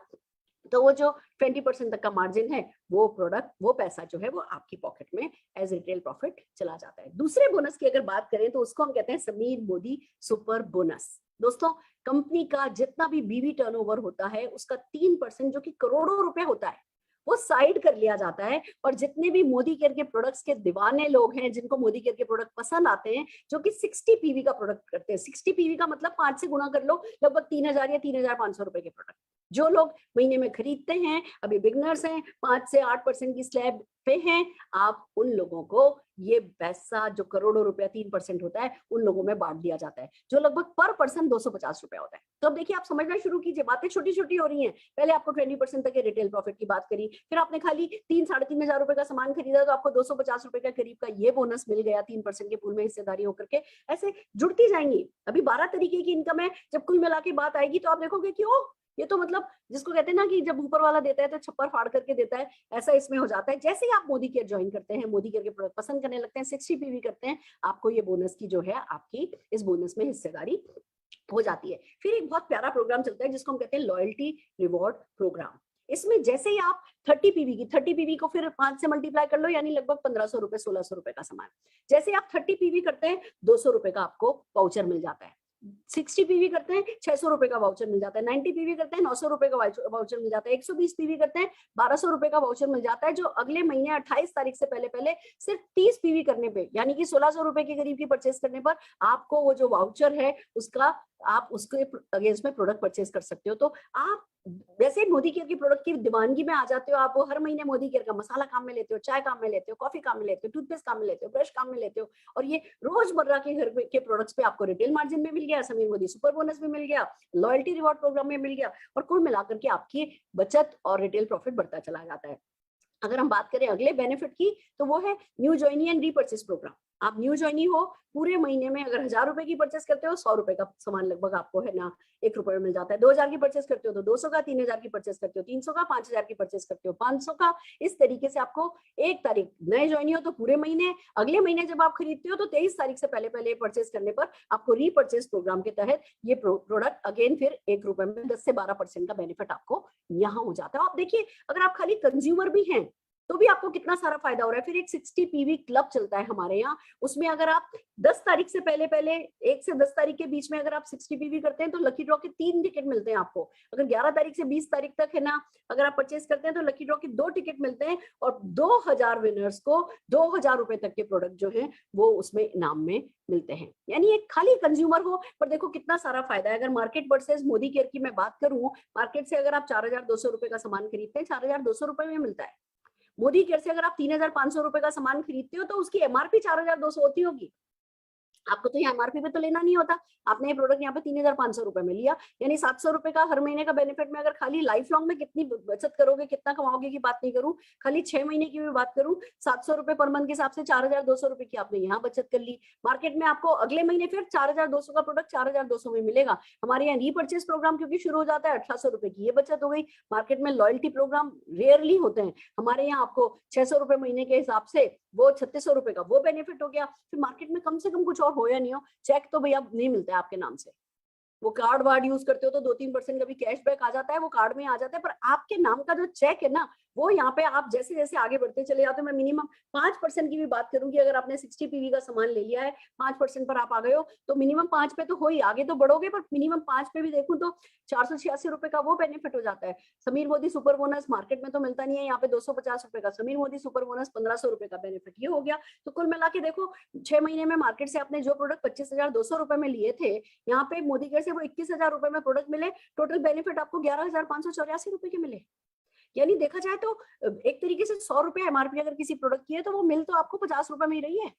Speaker 2: तो वो जो 20% तक का मार्जिन है वो प्रोडक्ट, वो पैसा जो है वो आपकी पॉकेट में एज रिटेल प्रॉफिट चला जाता है। दूसरे बोनस की अगर बात करें तो उसको हम कहते हैं समीर मोदी सुपर बोनस। दोस्तों, कंपनी का जितना भी बीवी टर्नओवर होता है उसका 3% जो कि करोड़ों रुपए होता है वो साइड कर लिया जाता है, और जितने भी मोदी केयर के प्रोडक्ट्स के दीवाने लोग हैं, जिनको मोदी केयर के प्रोडक्ट पसंद आते हैं, जो कि 60 पीवी का प्रोडक्ट करते हैं, 60 पीवी का मतलब 5 से गुणा कर लो, लगभग 3000 या 3500 रुपए के प्रोडक्ट जो लोग महीने में खरीदते हैं, अभी बिगनर्स हैं, 5 से 8% की स्लैब पे हैं, आप उन लोगों को ये पैसा जो करोड़ों रुपया 3% होता है उन लोगों में बांट दिया जाता है, जो लगभग पर पर्सन 250 रुपया होता है। तो अब देखिए, आप समझना शुरू कीजिए, बातें छोटी छोटी हो रही हैं। पहले आपको 20% तक के रिटेल प्रॉफिट की बात करी, फिर आपने खाली 3-3,500 रुपए का सामान खरीदा तो आपको 250 रुपए का करीब का ये बोनस मिल गया 3% के पूल में हिस्सेदारी होकर के। ऐसे जुड़ती जाएंगी। अभी 12 तरीके की इनकम है, जब कुल मिला के बात आएगी तो आप देखोगे कि ओ, ये तो मतलब जिसको कहते हैं ना कि जब ऊपर वाला देता है तो छप्पर फाड़ करके देता है, ऐसा इसमें हो जाता है। जैसे ही आप मोदी केयर ज्वाइन करते हैं, मोदी केयर के प्रोडक्ट पसंद करने लगते हैं, 60 पीवी करते हैं, आपको ये बोनस की जो है आपकी इस बोनस में हिस्सेदारी हो जाती है। फिर एक बहुत प्यारा प्रोग्राम चलता है जिसको हम कहते हैं लॉयल्टी रिवॉर्ड प्रोग्राम। इसमें जैसे ही आप 30 पीवी को फिर 5 से मल्टीप्लाई कर लो, यानी लगभग 1500 रुपए 1600 रुपए का सामान। जैसे आप 30 पीवी करते हैं 200 रुपए का आपको वाउचर मिल जाता है, 60 पीवी करते हैं 600 रुपए का वाउचर मिल जाता है, 90 पीवी करते हैं 900 रुपए का वाउचर मिल जाता है, 120 पीवी करते हैं 1200 रुपए का वाउचर मिल जाता है, जो अगले महीने 28 तारीख से पहले पहले सिर्फ 30 पीवी करने पे, यानी कि 1600 रुपए के करीब की परचेस करने पर आपको वो जो वाउचर है उसका, आप उसके अगेंस्ट में प्रोडक्ट परचेस कर सकते हो। तो आप वैसे मोदी केयर की प्रोडक्ट की दीवानगी में आ जाते हो, आप वो हर महीने मोदी केयर का मसाला काम में लेते हो, चाय काम में लेते हो, कॉफी काम में लेते हो, टूथपेस्ट काम में लेते हो, ब्रश काम में लेते हो, और ये रोजमर्रा के घर के प्रोडक्ट्स पे आपको रिटेल मार्जिन में मिल गया, समीर मोदी सुपर बोनस में मिल गया, लॉयल्टी रिवॉर्ड प्रोग्राम में मिल गया, और कुल मिलाकर के आपकी बचत और रिटेल प्रॉफिट बढ़ता चला जाता है। अगर हम बात करें अगले बेनिफिट की तो वो है new joinee and repurchase program. आप न्यू ज्वाइनी हो, पूरे महीने में अगर 1000 रुपए की परचेस करते हो 100 रुपए का सामान लगभग आपको है ना 1 रुपए में मिल जाता है। 2000 की परचेस करते हो तो 200 का, 3000 की परचेस करते हो 300 का, 5000 की परचेस करते हो 500 का। इस तरीके से आपको 1 तारीख नए ज्वाइनी हो तो पूरे महीने, अगले महीने जब आप खरीदते हो तो 23 तारीख से पहले पहले परचेस करने पर आपको रीपर्चेस प्रोग्राम के तहत ये प्रोडक्ट अगेन फिर 1 रुपए में 10 से 12% का बेनिफिट आपको यहाँ हो जाता है। आप देखिए, अगर आप खाली कंज्यूमर भी हैं तो भी आपको कितना सारा फायदा हो रहा है। फिर एक 60 पीवी क्लब चलता है हमारे यहाँ, उसमें अगर आप 10 तारीख से पहले पहले 1 से 10 तारीख के बीच में अगर आप 60 पीवी करते हैं तो लकी ड्रॉ के 3 टिकट मिलते हैं आपको। अगर 11 तारीख से 20 तारीख तक है ना अगर आप परचेस करते हैं तो लकी ड्रॉ के 2 टिकट मिलते हैं, और 2000 विनर्स को 2000 रुपए तक के प्रोडक्ट जो है वो उसमें इनाम में मिलते हैं। यानी एक खाली कंज्यूमर हो पर देखो कितना सारा फायदा है। अगर मार्केट वर्सेस मोदी केयर की मैं बात करूं, मार्केट से अगर आप 4200 रुपए का सामान खरीदते हैं 4200 रुपए में मिलता है। मोदी केयर से अगर आप 3500 रुपए का सामान खरीदते हो तो उसकी एमआरपी 4200 होती होगी। आपको तो यहाँ एमआरपी पे तो लेना नहीं होता, आपने ये प्रोडक्ट यहाँ पे 3500 रुपए में लिया, यानी 700 रुपए का हर महीने का बेनिफिट में अगर खाली लाइफ लॉन्ग में कितनी बचत करोगे, कितना कमाओगे की बात नहीं करूं, खाली 6 महीने की भी बात करूं, 700 रुपए पर मंथ के हिसाब से 4200 रुपए की आपने यहाँ बचत कर ली। मार्केट में आपको अगले महीने फिर 4200 का प्रोडक्ट 4200 में मिलेगा। हमारे यहाँ रीपर्चेस प्रोग्राम क्योंकि शुरू हो जाता है 1800 रुपए की ये बचत हो गई। मार्केट में लॉयल्टी प्रोग्राम रेयरली होते हैं, हमारे यहाँ आपको 600 रुपए महीने के हिसाब से वो 3600 रुपए का वो बेनिफिट हो गया। फिर मार्केट में कम से कम कुछ और हो या नहीं हो, चेक तो भैया नहीं मिलता है आपके नाम से। वो कार्ड वार्ड यूज करते हो तो 2-3% का भी कैशबैक आ जाता है, वो कार्ड में आ जाता है, पर आपके नाम का जो चेक है ना वो यहाँ पे आप जैसे जैसे आगे बढ़ते चले जाते हो। मैं मिनिमम 5% की भी बात करूंगी, अगर आपने 60 पीवी का सामान ले लिया है 5% पर आप आ गए हो तो मिनिमम 5 पे तो हो ही, आगे तो बढ़ोगे पर मिनिमम 5 पे भी देखूं तो 486 रुपए का वो बेनिफिट हो जाता है। Sameer Modi super bonus market में तो मिलता नहीं है, यहाँ पे 250 रुपए का समीर मोदी सुपर बोनस 1500 रुपए का बेनिफिट ये हो गया। तो कुल मिला के देखो 6 महीने में मार्केट से आपने जो प्रोडक्ट 25,200 रुपए में लिए थे, यहाँ पे मोदी केयर से वो 21,000 रुपए में प्रोडक्ट मिले, टोटल बेनिफिट आपको 11,584 रुपए के मिले। यानी देखा जाए तो एक तरीके से 100 रुपए एमआरपी अगर किसी प्रोडक्ट की है तो वो मिल तो आपको 50 रुपए में ही रही है।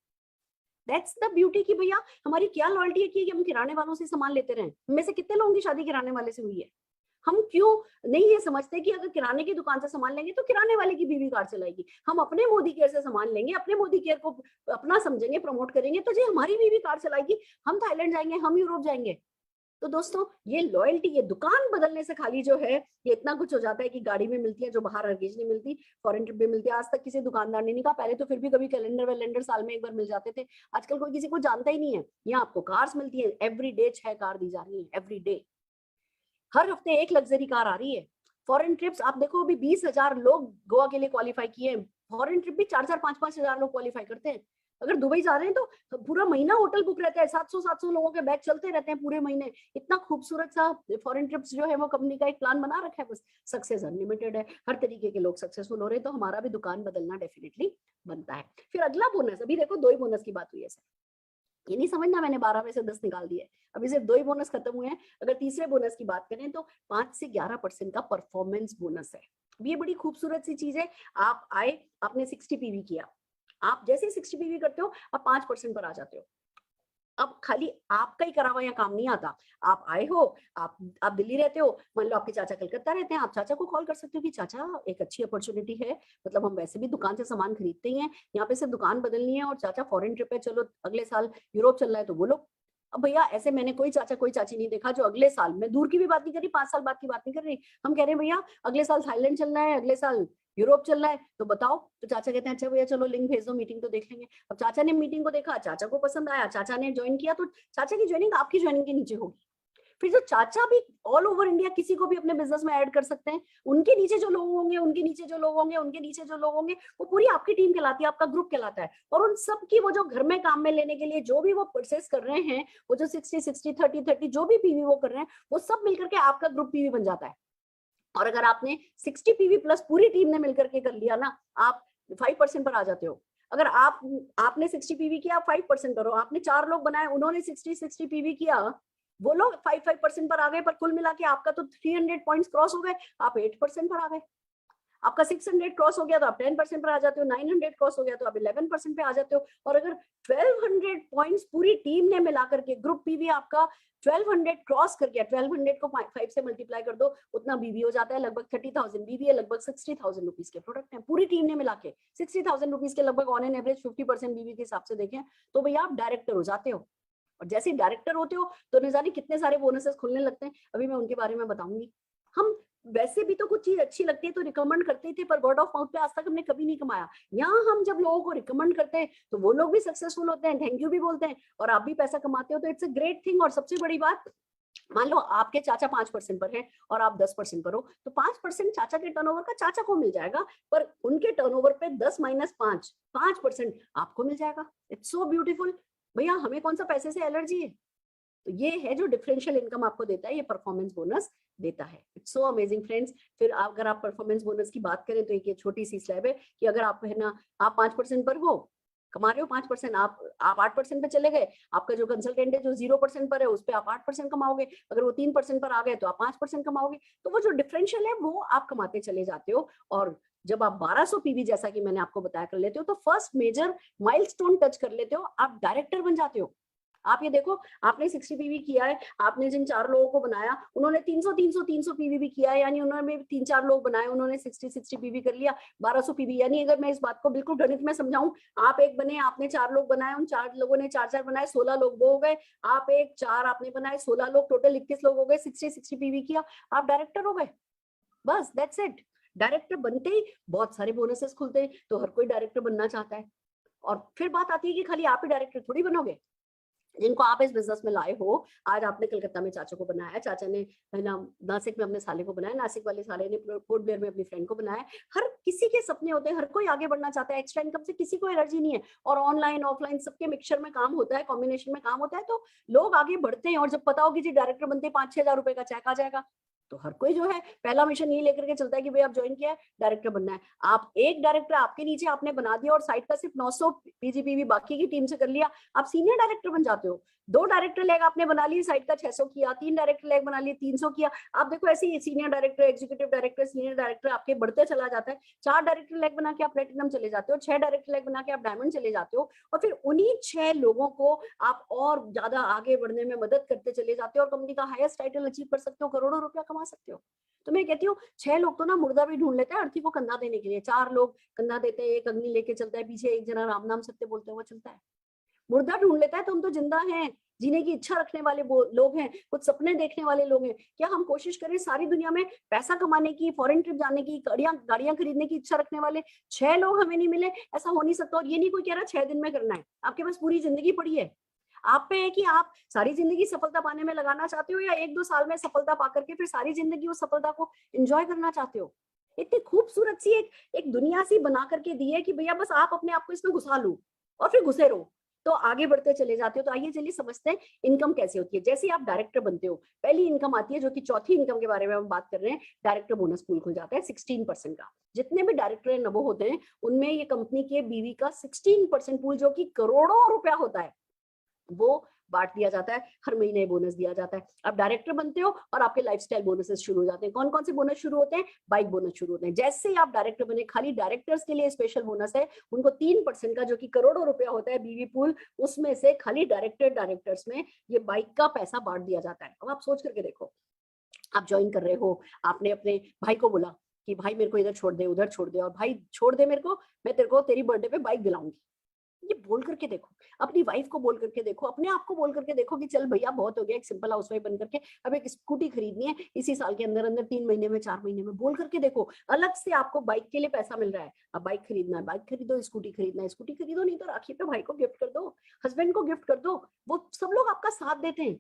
Speaker 2: दैट्स द ब्यूटी की भैया हमारी क्या लॉयल्टी है कि हम किराने वालों से सामान लेते रहे। में से कितने लोगों की शादी किराने वाले से हुई है? हम क्यों नहीं ये समझते कि अगर किराने की दुकान से सामान लेंगे तो किराने वाले की बीवी कार चलाएगी, हम अपने मोदी केयर से सामान लेंगे, अपने मोदी केयर को अपना समझेंगे, प्रमोट करेंगे तो जी हमारी बीवी कार चलाएगी। हम थाईलैंड जाएंगे, हम यूरोप जाएंगे, तो दोस्तों ये लॉयल्टी, ये दुकान बदलने से खाली जो है ये इतना कुछ हो जाता है कि गाड़ी में मिलती है जो बाहर हरगिज नहीं मिलती, फॉरेन ट्रिप भी मिलती है। आज तक किसी दुकानदार ने नहीं कहा, पहले तो फिर भी कभी कैलेंडर वैलेंडर साल में एक बार मिल जाते थे, आजकल कोई किसी को जानता ही नहीं है। यहाँ आपको कार्स मिलती है, एवरी डे 6 कार दी जा रही है, एवरी डे, हर हफ्ते एक लग्जरी कार आ रही है। फॉरेन ट्रिप्स आप देखो, अभी 20,000 लोग गोवा के लिए क्वालिफाई किए हैं, फॉरेन ट्रिप भी 4-4, 5-5 हजार लोग क्वालिफाई करते हैं। अगर दुबई जा रहे हैं तो पूरा महीना होटल बुक रहता है, 700 लोगों के बैच चलते रहते हैं पूरे महीने। इतना खूबसूरत सा फॉरेन ट्रिप्स जो है वो कंपनी का एक प्लान बना रखा है, बस सक्सेस अनलिमिटेड है, हर तरीके के लोग सक्सेसफुल हो रहे हैं, तो हमारा भी दुकान बदलना डेफिनेटली बनता है। फिर अगला बोनस, अभी देखो 2 ही बोनस की बात हुई है सर, ये नहीं समझना मैंने 12 में से 10 निकाल दिए, अभी सिर्फ 2 ही बोनस खत्म हुए हैं। अगर तीसरे बोनस की बात करें तो 5 से 11% का परफॉर्मेंस बोनस है। ये बड़ी खूबसूरत सी चीज है। आप आए, आपने 60 पीवी किया, आप जैसे 60 पीवी करते हो आप 5% पर आ जाते हो। अब खाली आपका ही करा हुआ यहाँ काम नहीं आता, आप आए हो, आप दिल्ली रहते हो, मान लो आपके चाचा कलकत्ता रहते हैं, आप चाचा को कॉल कर सकते हो कि चाचा एक अच्छी अपॉर्चुनिटी है, मतलब हम वैसे भी दुकान से सामान खरीदते ही हैं, यहाँ पे सिर्फ दुकान बदलनी है, और चाचा फॉरेन ट्रिप है, चलो अगले साल यूरोप चल रहा है तो बोलो। अब भैया ऐसे मैंने कोई चाचा कोई चाची नहीं देखा जो अगले साल, मैं दूर की भी बात नहीं कर रही, 5 साल बाद की बात नहीं कर रही, हम कह रहे हैं भैया अगले साल थाईलैंड चलना है, अगले साल यूरोप चल रहा है, तो बताओ। तो चाचा कहते हैं अच्छा भैया चलो लिंक भेज दो, मीटिंग तो देख लेंगे। अब चाचा ने मीटिंग को देखा, चाचा को पसंद आया, चाचा ने ज्वाइन किया, तो चाचा की ज्वाइनिंग आपकी ज्वाइनिंग के नीचे होगी। फिर जो चाचा भी ऑल ओवर इंडिया किसी को भी अपने बिजनेस में ऐड कर सकते हैं, उनके नीचे जो लोग होंगे, उनके नीचे जो लोग होंगे, उनके नीचे जो लोग होंगे, वो पूरी आपकी टीम कहलाती है, आपका ग्रुप कहलाता है। और उन सब की वो जो घर में काम में लेने के लिए जो भी वो परचेस कर रहे हैं, वो जो 60-60, 30-30 जो भी पीवी वो कर रहे हैं, वो सब मिलकर के आपका ग्रुप पीवी बन जाता है। और अगर आपने 60 पीवी प्लस पूरी टीम ने मिलकर के कर लिया ना, आप 5% पर आ जाते हो। अगर आपने 60 पीवी किया, आप 5% पर हो। आपने 4 लोग बनाए, उन्होंने 60 पीवी किया, वो लोग 5% पर आ गए, पर कुल मिला के आपका तो 300 पॉइंट्स क्रॉस हो गए, आप 8% पर आ गए। आपका 600 क्रॉस हो गया तो आप 10% पर आ जाते हो, 900 क्रॉस हो गया तो आप 11% पे आ जाते हो। और अगर 1200 पॉइंट्स पूरी टीम ने मिलाकर के, ग्रुप पीवी आपका 1200 क्रॉस कर गया, 1200 को 5 से मल्टीप्लाई कर दो, उतना बीवी हो जाता है, लगभग 30,000 बीवी है, लगभग 60,000 रुपीज के प्रोडक्ट है पूरी टीम ने मिला के, 60,000 रुपीज के लगभग ऑन एन एवरेज 50% बीवी के हिसाब से देखें तो भैया आप डायरेक्टर हो जाते हो। और जैसे ही डायरेक्टर होते हो तो न जाने कितने सारे बोनसेस खुलने लगते हैं, अभी मैं उनके बारे में बताऊंगी। हम वैसे भी तो कुछ चीज अच्छी लगती है तो रिकमेंड करते ही थे, पर वर्ड ऑफ माउथ पे आज तक हमने कभी नहीं कमाया। यहाँ हम जब लोगों को रिकमेंड करते हैं तो वो लोग भी सक्सेसफुल होते हैं, थैंक यू भी बोलते हैं, और आप भी पैसा कमाते हो, तो इट्स अ ग्रेट थिंग। और सबसे बड़ी बात, मान लो आपके चाचा 5% पर है और आप 10% पर हो, तो 5% चाचा के टर्नओवर का चाचा को मिल जाएगा, पर उनके टर्नओवर पे 10 - 5% आपको मिल जाएगा। It's so beautiful. भैया हमें कौन सा पैसे से एलर्जी है? तो ये है जो डिफरेंशियल इनकम आपको देता है, ये परफॉर्मेंस बोनस देता है। It's so amazing friends. फिर अगर आप परफॉर्मेंस बोनस की बात करें तो एक ये छोटी सी स्लैब है कि अगर आप है ना, आप 5% पर हो, कमा रहे हो 5%, आप 8% पे चले गए, आपका जो कंसल्टेंट है जो 0% पर है उस पर आप 8% कमाओगे, अगर वो 3% पर आ गए तो आप 5% कमाओगे। तो वो जो डिफरेंशियल है वो आप कमाते चले जाते हो। और जब आप 1200 पीवी जैसा कि मैंने आपको बताया कर लेते हो, तो फर्स्ट मेजर माइलस्टोन टच कर लेते हो, आप डायरेक्टर बन जाते हो। आप ये देखो, आपने 60 पीवी किया है, आपने जिन 4 लोगों को बनाया उन्होंने 300 पीवी भी किया है, यानी उन्होंने 3-4 लोग बनाए, उन्होंने 60 पीवी कर लिया, 1200 पीवी। यानी अगर मैं इस बात को बिल्कुल गणित में समझाऊं, आप एक बने, आपने 4 लोग बनाए, उन 4 लोगों ने 4-4 बनाए, 16 लोग वो हो गए, आप एक 4 आपने बनाए, 16 लोग, टोटल 21 लोग हो गए, 60 पीवी किया, आप डायरेक्टर हो गए। बस दैट्स इट। डायरेक्टर बनते ही बहुत सारे बोनसेस खुलते हैं, तो हर कोई डायरेक्टर बनना चाहता है। और फिर बात आती है कि खाली आप ही डायरेक्टर थोड़ी बनोगे, जिनको आप इस बिजनेस में लाए हो। आज आपने कलकत्ता में चाचा को बनाया, चाचा ने है ना नासिक में अपने साले को बनाया, नासिक वाले साले ने पोर्ट ब्लेयर में अपनी फ्रेंड को बनाया। हर किसी के सपने होते हैं, हर कोई आगे बढ़ना चाहता है, एक्स्ट्रा इनकम से किसी को एलर्जी नहीं है। और ऑनलाइन ऑफलाइन सबके मिक्सचर में काम होता है, कॉम्बिनेशन में काम होता है, तो लोग आगे बढ़ते हैं। और जब पता होगी जी डायरेक्टर बनते 5-6 हजार रुपए का चेक आ जाएगा, तो हर कोई जो है पहला मिशन ये लेकर के चलता है कि भाई आप ज्वाइन किया है, डायरेक्टर बनना है। आप एक डायरेक्टर आपके नीचे आपने बना दिया और साइड का सिर्फ 900 पीजीपीवी बाकी की टीम से कर लिया, आप सीनियर डायरेक्टर बन जाते हो। 2 डायरेक्टर लेग आपने बना लिए, साइड का 600 किया, 3 डायरेक्टर लेग बना लिए, 300 किया। आप देखो ऐसे ही senior director, executive director, senior director आपके बढ़ते चला जाता है। 4 डायरेक्टर लेग बना के आप प्लेटिनम चले जाते हो, 6 डायरेक्टर लेग बना के आप डायमंड चले जाते हो, और फिर उन्हीं 6 लोगों को आप और ज्यादा आगे बढ़ने में मदद करते चले जाते हो और कंपनी का हाईएस्ट टाइटल अचीव कर सकते हो, करोड़ों रुपया कमा सकते हो। तो मैं कहती हूँ 6 लोग तो ना मुर्दा भी ढूंढ लेते हैं अर्थी को कंधा देने के लिए, 4 लोग कंधा देते हैं, एक अग्नि लेके चलता है, पीछे एक जना राम नाम सत्य बोलते हुए चलता है। मुर्दा ढूंढ लेता है तो हम तो जिंदा हैं, जीने की इच्छा रखने वाले लोग हैं, कुछ सपने देखने वाले लोग हैं। क्या हम कोशिश करें सारी दुनिया में पैसा कमाने की, फॉरेन ट्रिप जाने की, गाड़ियां खरीदने की इच्छा रखने वाले 6 लोग हमें नहीं मिले? ऐसा हो नहीं सकता। और ये नहीं कोई कह रहा 6 दिन में करना है, आपके पास पूरी जिंदगी पड़ी है। आप पे है कि आप सारी जिंदगी सफलता पाने में लगाना चाहते हो या 1-2 साल में सफलता पा करके फिर सारी जिंदगी उस सफलता को एंजॉय करना चाहते हो। इतनी खूबसूरत सी एक दुनिया सी बना करके दी है कि भैया बस आप अपने आप को इसमें घुसा लो और फिर घुसे रहो, तो आगे बढ़ते चले जाते हो। तो आइए चलिए समझते हैं इनकम कैसे होती है। जैसे आप डायरेक्टर बनते हो, पहली इनकम आती है जो कि चौथी इनकम के बारे में हम बात कर रहे हैं, डायरेक्टर बोनस पूल खुल जाता है 16% का। जितने भी डायरेक्टर नबो होते हैं उनमें ये कंपनी के बीवी का 16% पूल जो कि करोड़ों रुपया होता है वो बांट दिया जाता है। हर महीने बोनस दिया जाता है। आप डायरेक्टर बनते हो और आपके लाइफस्टाइल बोनसेस शुरू हो जाते हैं। कौन कौन से बोनस शुरू होते हैं? बाइक बोनस शुरू होते हैं। जैसे ही आप डायरेक्टर बने, खाली डायरेक्टर्स के लिए स्पेशल बोनस है, उनको 3% का जो कि करोड़ों रुपया होता है बीवी पूल, उसमें से खाली डायरेक्टर्स में ये बाइक का पैसा बांट दिया जाता है। अब आप सोच करके देखो, आप ज्वाइन कर रहे हो, आपने अपने भाई को बोला कि भाई मेरे को इधर छोड़ दे, उधर छोड़ दे, और भाई छोड़ दे मेरे को, मैं तेरे को तेरी बर्थडे पे बाइक दिलाऊंगी। ये बोल करके देखो, अपनी वाइफ को बोल करके देखो, अपने आप को बोल करके देखो कि चल भैया बहुत हो गया, एक सिंपल हाउसवाइफ बन करके अब एक स्कूटी खरीदनी है, इसी साल के अंदर अंदर 3 महीने में, 4 महीने में, बोल करके देखो। अलग से आपको बाइक के लिए पैसा मिल रहा है। अब बाइक खरीदना है, बाइक खरीदो, स्कूटी खरीदना है, स्कूटी खरीदो, नहीं तो राखी पे भाई को गिफ्ट कर दो, हस्बैंड को गिफ्ट कर दो, वो सब लोग आपका साथ देते हैं।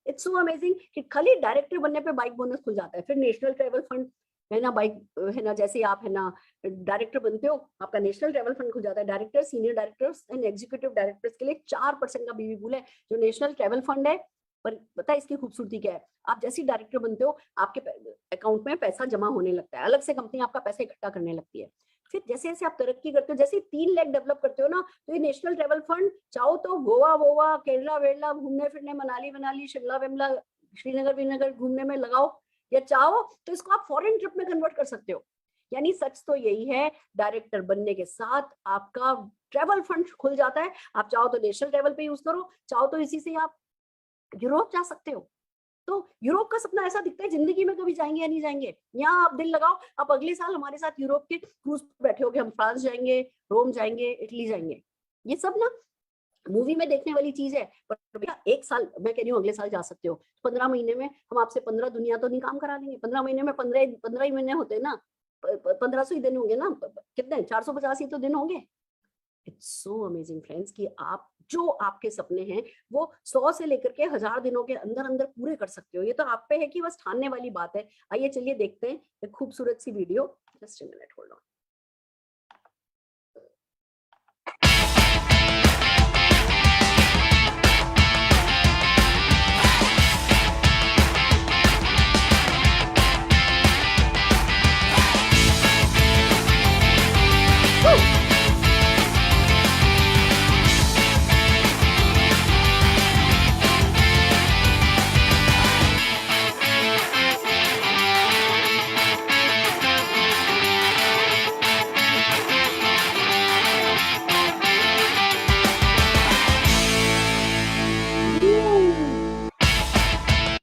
Speaker 2: इट्स सो अमेजिंग कि खाली डायरेक्टर बनने पे बाइक बोनस खुल जाता है। फिर नेशनल ट्रेवल फंड है ना, बाइक है ना, जैसे आप है ना डायरेक्टर बनते हो, आपका नेशनल ट्रेवल फंड खुल जाता है। Director, senior directors and executive directors के लिए 4% का बीवी पूल है जो नेशनल ट्रेवल फंड है। पर पता है इसकी खूबसूरती क्या है? आप जैसे ही डायरेक्टर बनते हो आपके अकाउंट में पैसा जमा होने लगता है, अलग से कंपनी आपका पैसा इकट्ठा करने लगती है। फिर जैसे जैसे आप तरक्की करते हो, जैसे 3 लाख डेवलप करते हो ना, तो ये नेशनल ट्रेवल फंड चाहो तो गोवा वोवा, केरला वेरला घूमने फिरने, मनाली वनाली, शिमला विमला, श्रीनगर विनगर घूमने में लगाओ, या चाहो तो इसको आप फॉरेन ट्रिप में कन्वर्ट कर सकते हो। यानी सच तो यही है, डायरेक्टर बनने के साथ आपका ट्रेवल फंड खुल जाता है। आप चाहो तो नेशनल ट्रेवल पे यूज करो, चाहो तो इसी से आप यूरोप जा सकते हो। तो यूरोप का सपना ऐसा दिखता है, जिंदगी में कभी जाएंगे या नहीं जाएंगे? यहाँ आप दिल लगाओ, आप अगले साल हमारे साथ यूरोप के क्रूज पर बैठे होगे, हम फ्रांस जाएंगे, रोम जाएंगे, इटली जाएंगे। ये सब ना मूवी में देखने वाली चीज है, पर भैया 1 साल, मैं कह रही हूँ अगले साल जा सकते हो। 15 महीने में हम आपसे 15 दुनिया तो नहीं काम करा देंगे। 15 महीने में 15 ही महीने होते हैं ना, 1500 ही दिन होंगे ना, कितने 450 ही तो दिन होंगे। इट्स सो अमेजिंग फ्रेंड्स कि आप जो आपके सपने हैं वो 100 से लेकर के 1000 दिनों के अंदर अंदर पूरे कर सकते हो। ये तो आप पे है कि बस ठानने वाली बात है। आइए चलिए देखते हैं एक खूबसूरत सी video. Just a minute, hold on.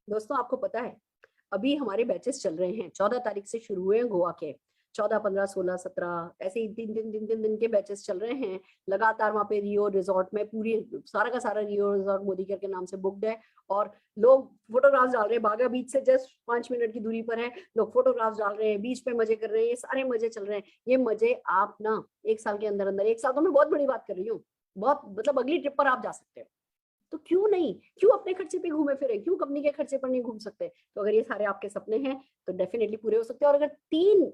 Speaker 2: दोस्तों आपको पता है अभी हमारे बैचेस चल रहे हैं, 14 तारीख से शुरू हुए हैं गोवा के, 14, 15, 16, 17 ऐसे ही 3 दिन के बैचेस चल रहे हैं लगातार। वहाँ पे रियो रिजॉर्ट में पूरी सारा का सारा रियो रिजॉर्ट मोदी केयर के नाम से बुक्ड है, और लोग फोटोग्राफ्स डाल रहे हैं। बागा बीच से जस्ट 5 मिनट की दूरी पर है, लोग फोटोग्राफ्स डाल रहे हैं, बीच पे मजे कर रहे हैं। ये सारे मजे चल रहे हैं। ये मजे आप ना 1 साल के अंदर अंदर, 1 साल तो मैं बहुत बड़ी बात कर रही हूँ, बहुत मतलब अगली ट्रिप पर आप जा सकते हो। तो क्यों नहीं, क्यों अपने खर्चे पे घूमे फिरे, क्यों कंपनी के खर्चे पर नहीं घूम सकते? तो अगर ये सारे आपके सपने हैं तो डेफिनेटली पूरे हो सकते हैं। और अगर 3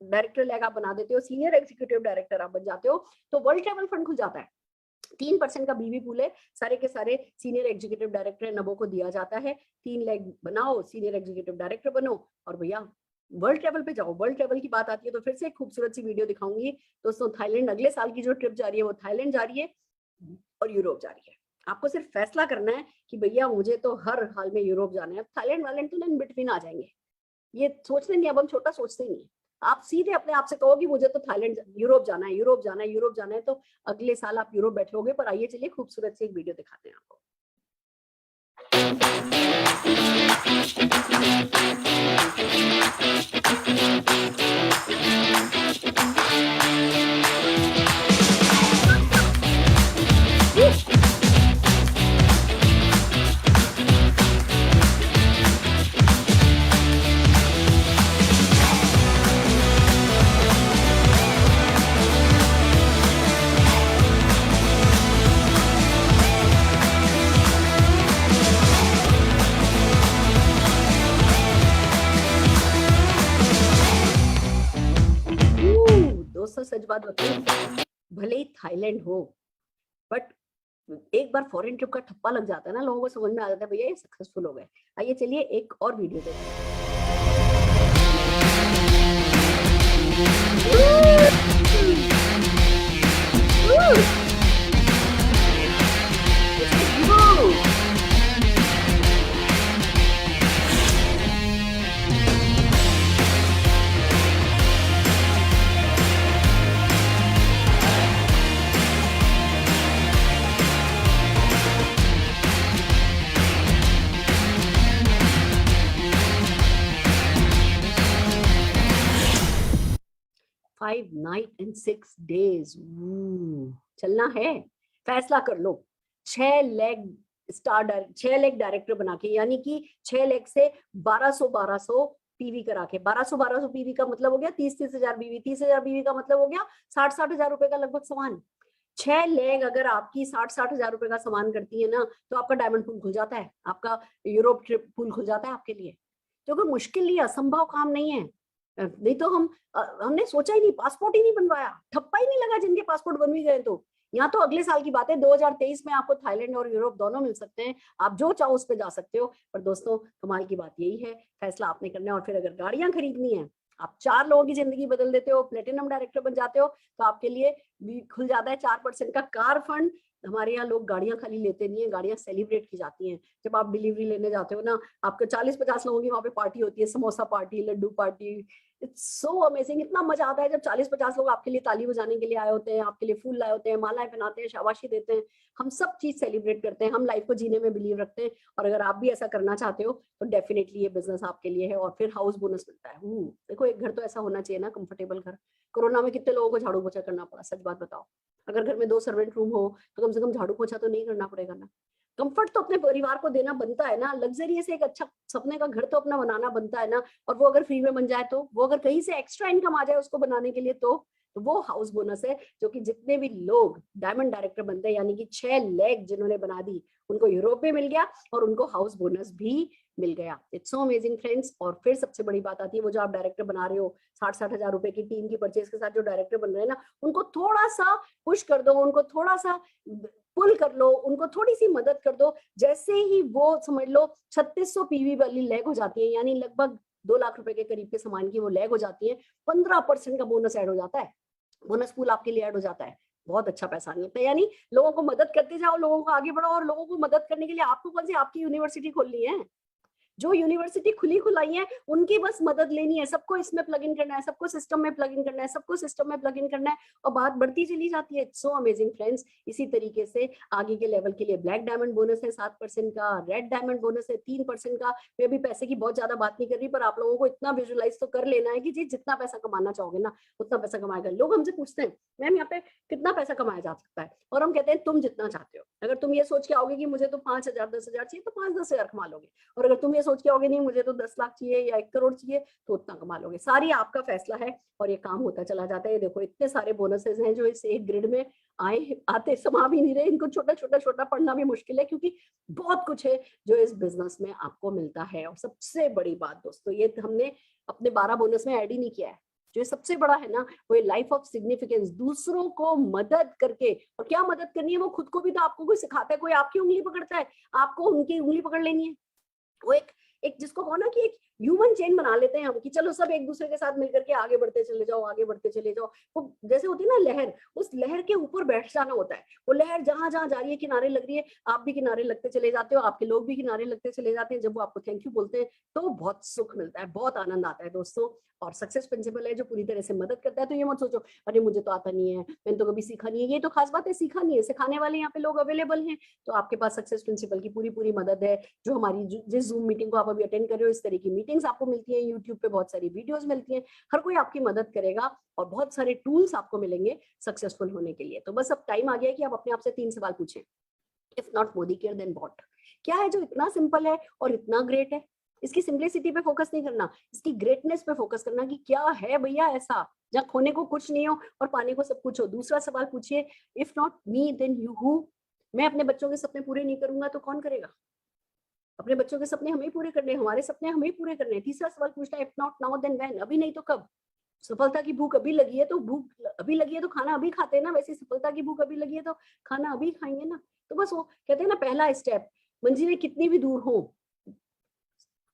Speaker 2: डायरेक्टर लेग आप बना देते हो, सीनियर एग्जीक्यूटिव डायरेक्टर आप बन जाते हो, तो वर्ल्ड ट्रैवल फंड खुल जाता है। 3% का बीवी पूल है, सारे के सारे सीनियर एग्जीक्यूटिव डायरेक्टर नबो को दिया जाता है। 3 लाख बनाओ, सीनियर एग्जीक्यूटिव डायरेक्टर बनो, और भैया वर्ल्ड ट्रैवल पे जाओ। वर्ल्ड ट्रैवल की बात आती है तो फिर से एक खूबसूरत सी वीडियो दिखाऊंगी दोस्तों। थाईलैंड अगले साल की जो ट्रिप जा रही है वो थाईलैंड जा रही है और यूरोप जा रही है। आपको सिर्फ फैसला करना है कि भैया मुझे तो हर हाल में यूरोप जाना है। थाईलैंड वालैंड तो इन बिटवीन आ जाएंगे, ये सोचने नहीं, अब हम छोटा सोचते ही नहीं। आप सीधे अपने आप से कहो कि मुझे तो थाईलैंड, यूरोप जाना है, यूरोप जाना है, यूरोप जाना है, तो अगले साल आप यूरोप बैठे होगे। पर आइए चलिए खूबसूरत से एक वीडियो दिखाते हैं आपको। दोस्तों सच बात बताऊं, भले ही थाईलैंड हो, बट एक बार फॉरेन ट्रिप का ठप्पा लग जाता है ना, लोगों को समझ में आ जाता है भैया ये सक्सेसफुल हो गए। आइए चलिए एक और वीडियो देखते हैं। 5 night and 6 days। चलना है, फैसला कर लो। 6 लेग डायरेक्टर बना के, यानी कि 6 लेग से 1200 पीवी करा के, 1200 पीवी का मतलब हो गया 30 हजार बीवी, 30,000 बीवी का मतलब हो गया 60 हजार रुपए का लगभग सामान। 6 लेग अगर आपकी 60 हजार रुपए का सामान करती है ना, तो आपका डायमंड पूल खुल जाता है, आपका यूरोप ट्रिप पूल खुल जाता है आपके लिए। तो कोई मुश्किल नहीं, असंभव काम नहीं है। नहीं तो हमने सोचा ही नहीं, पासपोर्ट ही नहीं बनवाया, ठप्पा ही नहीं लगा जिनके पासपोर्ट बन भी गए। तो यहाँ तो अगले साल की बात है, 2023 में आपको थाईलैंड और यूरोप दोनों मिल सकते हैं, आप जो चाहो उस पे जा सकते हो। पर दोस्तों कमाल की बात यही है, फैसला आपने करना है। और फिर अगर गाड़ियां खरीदनी है, आप 4 लोगों की जिंदगी बदल देते हो, प्लेटिनम डायरेक्टर बन जाते हो, तो आपके लिए भी खुल जाता है 4% का कार फंड। हमारे यहाँ लोग गाड़ियां खाली लेते नहीं है, गाड़ियां सेलिब्रेट की जाती हैं। जब आप डिलीवरी लेने जाते हो ना, आपके 40-50 लोगों की वहां पे पार्टी होती है, samosa party, laddu party. It's so amazing, इतना मजा आता है जब 40-50 लोग आपके लिए ताली बजाने के लिए आए होते हैं, आपके लिए फूल लाए होते हैं, मालाएं पहनाते हैं, शाबाशी देते हैं। हम सब चीज सेलिब्रेट करते हैं, हम लाइफ को जीने में बिलीव रखते हैं। और अगर आप भी ऐसा करना चाहते हो तो डेफिनेटली ये बिजनेस आपके लिए है। और फिर हाउस बोनस मिलता है। देखो एक घर तो ऐसा होना चाहिए ना, कंफर्टेबल घर। कोरोना में कितने लोगों को झाड़ू पोछा करना पड़ा, सच बात बताओ। अगर घर में 2 सर्वेंट रूम हो तो कम से कम झाड़ू पोछा तो नहीं करना पड़ेगा ना। कंफर्ट तो अपने परिवार को देना बनता है ना, लग्जरी से एक अच्छा सपने का घर तो अपना बनाना बनता है ना। और वो अगर फ्री में बन जाए, तो वो अगर कहीं से एक्स्ट्रा इनकम आ जाए उसको बनाने के लिए, तो वो हाउस बोनस है। जो कि जितने भी लोग डायमंड डायरेक्टर बनते हैं, यानी कि 6 लेग जिन्होंने बना दी, उनको यूरोप में मिल गया और उनको हाउस बोनस भी मिल गया। It's so amazing friends. और फिर सबसे बड़ी बात आती है, वो जो आप डायरेक्टर बना रहे हो, 60-60 हजार रुपए की टीम की परचेज के साथ जो डायरेक्टर बन रहे हैं ना, उनको थोड़ा सा पुश कर दो, उनको थोड़ा सा पुल कर लो, उनको थोड़ी सी मदद कर दो। जैसे ही वो समझ लो 3600 पीवी वाली लेग हो जाती है, यानी लगभग 2 लाख रुपए के करीब के सामान की वो लेग हो जाती है, 15% का बोनस ऐड हो जाता है, बोनस पूल आपके लिए ऐड हो जाता है। बहुत अच्छा पैसा नहीं होता। यानी लोगों को मदद करते जाओ, लोगों को आगे बढ़ाओ। और लोगों को मदद करने के लिए आपको कौन सी आपकी यूनिवर्सिटी खोलनी है? जो यूनिवर्सिटी खुली खुलाई है उनकी बस मदद लेनी है, सबको इसमें प्लग इन करना है, सबको सिस्टम में प्लग इन करना है, सबको सिस्टम में प्लग इन करना है, और बात बढ़ती चली जाती है। So amazing friends. इसी तरीके से आगे के लेवल के लिए ब्लैक डायमंड बोनस है 7% का, रेड डायमंड बोनस है 3% का। मैं अभी पैसे की बहुत ज्यादा बात नहीं कर रही, पर आप लोगों को इतना विजुअलाइज तो कर लेना है कि जी जितना पैसा कमाना चाहोगे ना उतना पैसा कमाएगा। लोग हमसे पूछते हैं मैम यहाँ पे कितना पैसा कमाया जा सकता है, और हम कहते हैं तुम जितना चाहते हो। अगर तुम ये सोच के आओगे कि मुझे तो 5,000 10,000 चाहिए, तो 5-10 हजार कमा लोगे। और अगर तुम ये सोच के आओगे नहीं मुझे तो 10 लाख चाहिए या 1 करोड़ चाहिए, तो उतना कमा लोगे। सारी आपका फैसला है और ये काम होता चला जाता है। देखो इतने सारे बोनसेस हैं जो इस एक ग्रिड में आते समा भी नहीं रहे, इनको छोटा छोटा पढ़ना भी मुश्किल है, क्योंकि बहुत कुछ है जो इस बिजनेस में आपको मिलता है। और सबसे बड़ी बात दोस्तों, ये हमने अपने 12 बोनस में ऐड ही नहीं किया है। जो सबसे बड़ा है ना, वो लाइफ ऑफ सिग्निफिकेंस, दूसरों को मदद करके। और क्या मदद करनी है, वो खुद को भी तो आपको कोई सिखाता है, कोई आपकी उंगली पकड़ता है, आपको उनकी उंगली पकड़ लेनी है। वो एक जिसको हो ना कि एक ह्यूमन चेन बना लेते हैं हम, कि चलो सब एक दूसरे के साथ मिलकर के आगे बढ़ते चले जाओ, आगे बढ़ते चले जाओ। वो जैसे होती है ना लहर, उस लहर के ऊपर बैठ जाना होता है। वो लहर जहां जहां जा रही है, किनारे लग रही है, आप भी किनारे लगते चले जाते हो, आपके लोग भी किनारे लगते चले जाते हैं। जब वो आपको थैंक यू बोलते हैं तो बहुत सुख मिलता है, बहुत आनंद आता है दोस्तों। और सक्सेस प्रिंसिपल है जो पूरी तरह से मदद करता है। तो ये मत सोचो अरे मुझे तो आता नहीं है, मैंने तो कभी सीखा नहीं है। ये तो खास बात है, सीखा नहीं है, सिखाने वाले यहाँ पे लोग अवेलेबल हैं। तो आपके पास सक्सेस प्रिंसिपल की पूरी मदद है। जो हमारी जिस जूम मीटिंग को आप अभी अटेंड कर रहे हो, इस तरह की मीटिंग्स आपको मिलती है, यूट्यूब पे बहुत सारी वीडियोस मिलती हैं, हर कोई आपकी मदद करेगा और बहुत सारे टूल्स आपको मिलेंगे सक्सेसफुल होने के लिए। तो बस अब टाइम आ गया कि आप अपने आप से 3 सवाल पूछें। If not Modicare then what? क्या है जो इतना सिंपल है और इतना ग्रेट है? इसकी सिंपलिसिटी पे फोकस नहीं करना, इसकी ग्रेटनेस पे फोकस करना कि क्या है भैया ऐसा जहाँ खोने को कुछ नहीं हो और पाने को सब कुछ हो। दूसरा सवाल पूछिए, if not me then you who? मैं अपने बच्चों के सपने पूरे नहीं करूंगा तो कौन करेगा? अपने बच्चों के सपने हमें पूरे करने, हमारे सपने हमें पूरे करने। तीसरा सवाल पूछना है, if not now then when? अभी नहीं तो कब? सफलता की भूख अभी लगी है तो भूख अभी लगी है तो खाना अभी खाते हैं ना, वैसे सफलता की भूख अभी लगी है तो खाना अभी खाएंगे ना। तो बस वो कहते हैं ना, पहला स्टेप, मंजिलें कितनी भी दूर हो,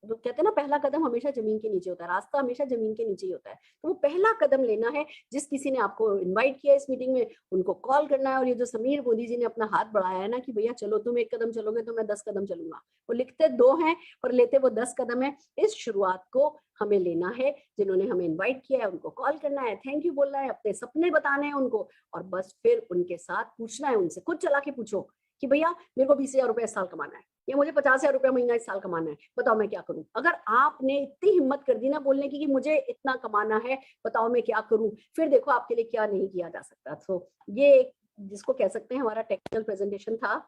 Speaker 2: तो कहते हैं ना पहला कदम हमेशा जमीन के नीचे होता है, रास्ता हमेशा जमीन के नीचे ही होता है। तो वो पहला कदम लेना है। जिस किसी ने आपको इनवाइट किया इस मीटिंग में, उनको कॉल करना है। और ये जो समीर मोदी जी ने अपना हाथ बढ़ाया है ना कि भैया चलो, तुम 1 कदम चलोगे तो मैं 10 कदम चलूंगा, वो लिखते 2 हैं पर लेते वो 10 कदम है। इस शुरुआत को हमें लेना है। जिन्होंने हमें इन्वाइट किया है उनको कॉल करना है, थैंक यू बोलना है, अपने सपने बताने हैं उनको, और बस फिर उनके साथ पूछना है, उनसे खुद चला के पूछो कि भैया मेरे को 20,000 रुपए इस साल कमाना है, या मुझे 50,000 रुपया महीना इस साल कमाना है, बताओ मैं क्या करूं। अगर आपने इतनी हिम्मत कर दी ना बोलने की कि मुझे इतना कमाना है, बताओ मैं क्या करूं, फिर देखो आपके लिए क्या नहीं किया जा सकता। तो ये जिसको कह सकते हैं हमारा टेक्निकल प्रेजेंटेशन था।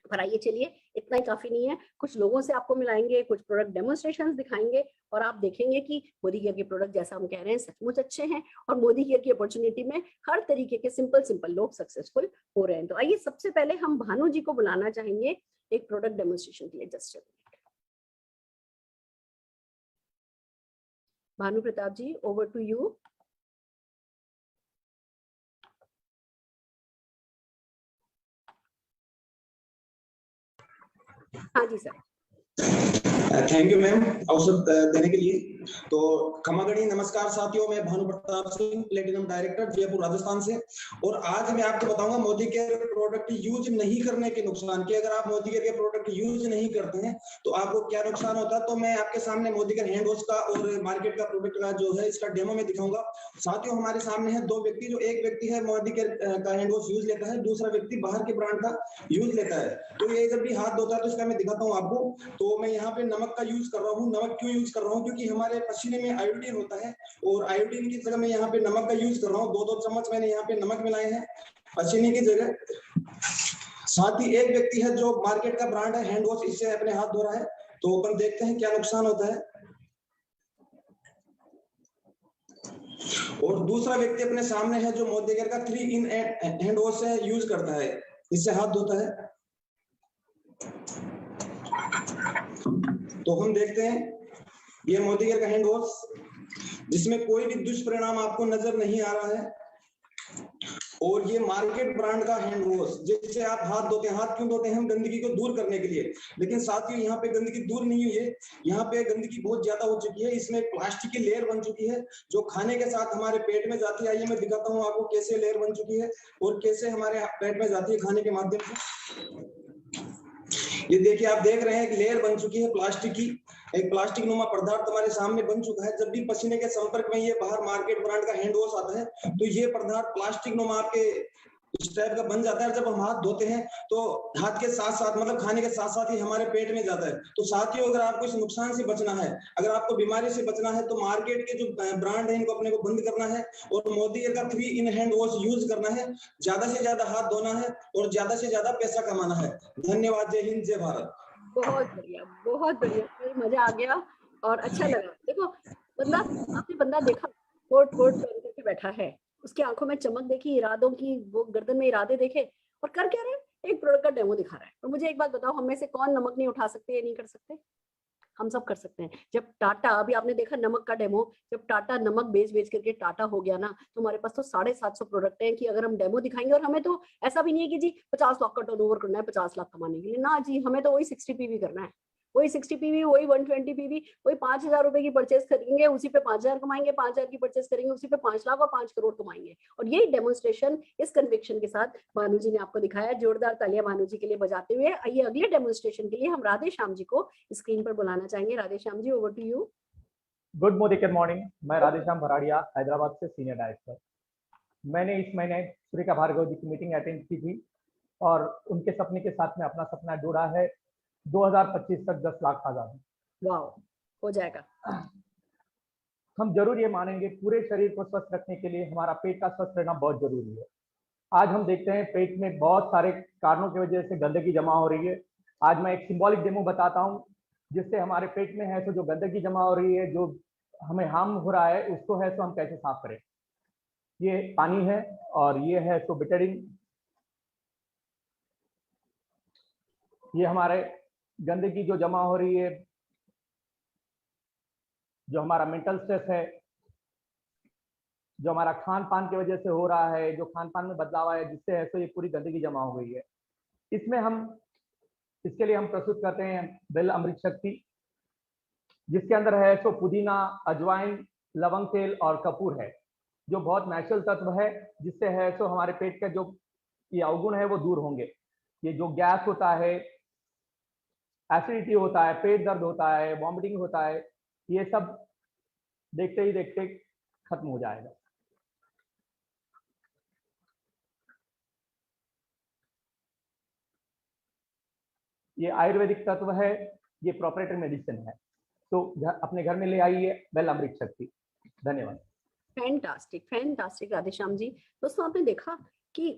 Speaker 2: पर आइए चलिए, इतना ही काफी नहीं है, कुछ लोगों से आपको मिलाएंगे, कुछ प्रोडक्ट डेमोन्स्ट्रेशंस दिखाएंगे, और आप देखेंगे कि मोदी केयर के प्रोडक्ट जैसा हम कह रहे हैं सचमुच अच्छे हैं, और मोदी केयर की अपॉर्चुनिटी में हर तरीके के सिंपल लोग सक्सेसफुल हो रहे हैं। तो आइए सबसे पहले हम भानु जी को बुलाना चाहेंगे एक प्रोडक्ट डेमोन्स्ट्रेशन के लिए। Just Bhanu Pratap ji, over to you. हाँ जी सर।
Speaker 3: थैंक यू मैम अवसर देने के लिए। तो खमागणी नमस्कार साथियों, मैं भानु प्रताप सिंह, प्लेटिनम डायरेक्टर जयपुर राजस्थान से। और आज मैं आपको बताऊंगा मोदी केयर प्रोडक्ट यूज नहीं करने के नुकसान के। अगर आप मोदी केयर के प्रोडक्ट यूज नहीं करते हैं तो आपको क्या नुकसान होता है। तो मैं आपके सामने मोदी केयर हैंड वॉश का और मार्केट का प्रोडक्ट का जो है इसका डेमो में दिखाऊंगा। साथियों हमारे सामने है 2 व्यक्ति, जो एक व्यक्ति है मोदी केयर का हैंड वॉश यूज लेता है, दूसरा व्यक्ति बाहर के ब्रांड का यूज लेता है। तो ये जब भी हाथ धोता है तो इसका मैं दिखाता हूँ आपको। तो मैं यहाँ पे नमक का यूज कर रहा हूँ। नमक क्यों यूज कर रहा हूँ, क्योंकि हमारे पसीने में आयोडीन होता है, और आयोडीन की जगह मैं यहाँ पे नमक का यूज कर रहा हूँ। 2-2 चम्मच मैंने यहाँ पे नमक मिलाए हैं पसीने की जगह। साथ ही एक व्यक्ति है जो मार्केट का ब्रांड है हैंड वॉश, इससे अपने हाथ धो रहा है। तो अपन देखते हैं क्या नुकसान होता है। और दूसरा व्यक्ति अपने सामने है जो मोदी केयर का 3 in हैंड वॉश है यूज करता है, इससे हाथ धोता है। तो हम देखते हैं ये मोदी केयर का हैंड वॉश, जिसमें कोई भी दुष्परिणाम आपको नजर नहीं आ रहा है। और ये मार्केट ब्रांड का हैंड वॉश, जिससे आप हाथ धोते हैं। हाथ क्यों धोते हैं हम? गंदगी को दूर करने के लिए। लेकिन साथियों यहाँ पे गंदगी दूर नहीं हुई है, यहाँ पे गंदगी बहुत ज्यादा हो चुकी है। इसमें प्लास्टिक की लेयर बन चुकी है जो खाने के साथ हमारे पेट में जाती है। आइए मैं दिखाता हूँ आपको कैसे लेयर बन चुकी है और कैसे हमारे पेट में जाती है खाने के माध्यम से। ये देखिए, आप देख रहे हैं एक लेयर बन चुकी है प्लास्टिक की, एक प्लास्टिक नुमा पदार्थ हमारे सामने बन चुका है। जब भी पसीने के संपर्क में ये बाहर मार्केट ब्रांड का हैंड वॉश आता है तो ये पदार्थ प्लास्टिक नुमा आपके इस टाइप का बन जाता है। जब हम हाथ धोते हैं तो हाथ के साथ साथ, मतलब खाने के साथ साथ ही हमारे पेट में जाता है। तो साथियों अगर आपको इस नुकसान से बचना है, अगर आपको बीमारी से बचना है, तो मार्केट के जो ब्रांड है इनको अपने को बंद करना है और मोदी केयर का 3 in हैंड वॉश यूज करना है। ज्यादा से ज्यादा हाथ धोना है और ज्यादा से ज्यादा पैसा कमाना है। धन्यवाद। जय हिंद, जय भारत।
Speaker 2: बहुत बढ़िया, बहुत बढ़िया, मजा आ गया और अच्छा लगा। देखो बंदा, आपने बंदा देखा कोट पहन करके बैठा है, उसकी आंखों में चमक देखी, इरादों की, वो गर्दन में इरादे देखे, और कर क्या रहे, एक प्रोडक्ट का डेमो दिखा रहा है। और मुझे एक बात बताओ, हम में से कौन नमक नहीं उठा सकते, ये नहीं कर सकते? हम सब कर सकते हैं। जब टाटा, अभी आपने देखा नमक का डेमो, जब टाटा नमक बेच करके टाटा हो गया ना, तो हमारे पास तो 750 प्रोडक्ट हैं कि अगर हम डेमो दिखाएंगे। और हमें तो ऐसा भी नहीं है कि जी 50 लाख का टर्नओवर करना है 50 लाख कमाने के लिए, ना जी, हमें तो वही 60 पीवी करना है, वही 60 पीवी, वही 120 पीवी, वही 5,000 रुपए की परचेस करेंगे, उसी पे 5,000 कमाएंगे, 5,000 की परचेस करेंगे, उसी पे 5 लाख और 5 करोड़ कमाएंगे। और यही डेमोन्स्ट्रेशन इस कन्विक्शन के साथ भानु जी ने आपको दिखाया। जोरदार तालियां भानु जी के लिए बजाते हुए। आइए अगले डेमोन्स्ट्रेशन के लिए हम राधे श्याम जी को स्क्रीन पर बुलाना चाहेंगे। Radhe Shyam ji, over to you.
Speaker 4: Good Modi care morning. मैं राधेश्याम भराड़िया, हैदराबाद से सीनियर डायरेक्टर। मैंने इस महीने सुरेखा भार्गव जी की मीटिंग अटेंड की थी और उनके सपने के साथ में अपना सपना जोड़ा है। 2025 तक 10 लाख आजादी।
Speaker 2: वाह, हो जाएगा।
Speaker 4: हम जरूर ये मानेंगे, पूरे शरीर को स्वस्थ रखने के लिए हमारा पेट का स्वस्थ रहना बहुत जरूरी है। आज हम देखते हैं पेट में बहुत सारे कारणों की वजह से गंदगी जमा हो रही है। आज मैं एक सिंबॉलिक डेमो बताता हूँ जिससे हमारे पेट में है तो जो गंदगी जमा हो रही है, जो हमें हार्म हो रहा है, उसको है तो हम कैसे साफ करें। ये पानी है और ये है तो बिटरिन। ये हमारे गंदगी जो जमा हो रही है, जो हमारा मेंटल स्ट्रेस है, जो हमारा खान पान की वजह से हो रहा है, जो खान पान में बदलाव आया जिससे है सो ये पूरी गंदगी जमा हो गई है। इसके लिए हम प्रस्तुत करते हैं बेल अमृत शक्ति, जिसके अंदर है सो पुदीना, अजवाइन, लवंग तेल और कपूर है, जो बहुत नेचुरल तत्व है, जिससे है सो हमारे पेट का जो ये अवगुण है वो दूर होंगे। ये जो गैस होता है, एसिडिटी होता है, पेट दर्द होता है, वॉमिटिंग होता है, ये सब देखते ही देखते खत्म हो जाएगा। ये आयुर्वेदिक तत्व है, ये प्रोप्राइटरी मेडिसिन है, तो अपने घर में ले आइए बेल अमृत शक्ति। धन्यवाद।
Speaker 2: फैंटास्टिक, फैंटास्टिक राधेश्याम जी। दोस्तों आपने देखा कि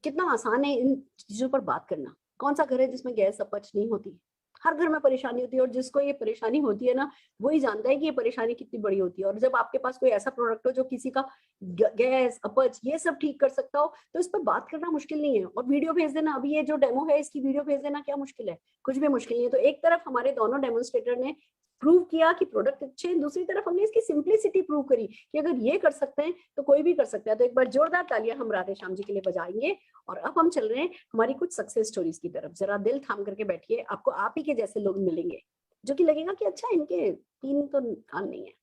Speaker 2: कितना आसान है इन चीजों पर बात करना। कौन सा घर है जिसमें गैस अपच नहीं होती? हर घर में परेशानी होती है, और जिसको ये परेशानी होती है ना, वही जानता है कि ये परेशानी कितनी बड़ी होती है। और जब आपके पास कोई ऐसा प्रोडक्ट हो जो किसी का गैस, अपच, ये सब ठीक कर सकता हो, तो इस पर बात करना मुश्किल नहीं है। और वीडियो भेज देना, अभी ये जो डेमो है इसकी वीडियो भेज देना, क्या मुश्किल है? कुछ भी मुश्किल नहीं है। तो एक तरफ हमारे दोनों डेमोन्स्ट्रेटर ने प्रूव किया कि प्रोडक्ट अच्छे हैं, दूसरी तरफ हमने इसकी सिंपलिसिटी प्रूव करी कि अगर ये कर सकते हैं तो कोई भी कर सकता है। तो एक बार जोरदार तालियां हम राधेश्याम जी के लिए बजाएंगे। और अब हम चल रहे हैं हमारी कुछ सक्सेस स्टोरीज की तरफ। जरा दिल थाम करके बैठिए, आपको आप ही के जैसे लोग मिलेंगे जो कि लगेगा कि अच्छा, इनके 3 तो कान नहीं है,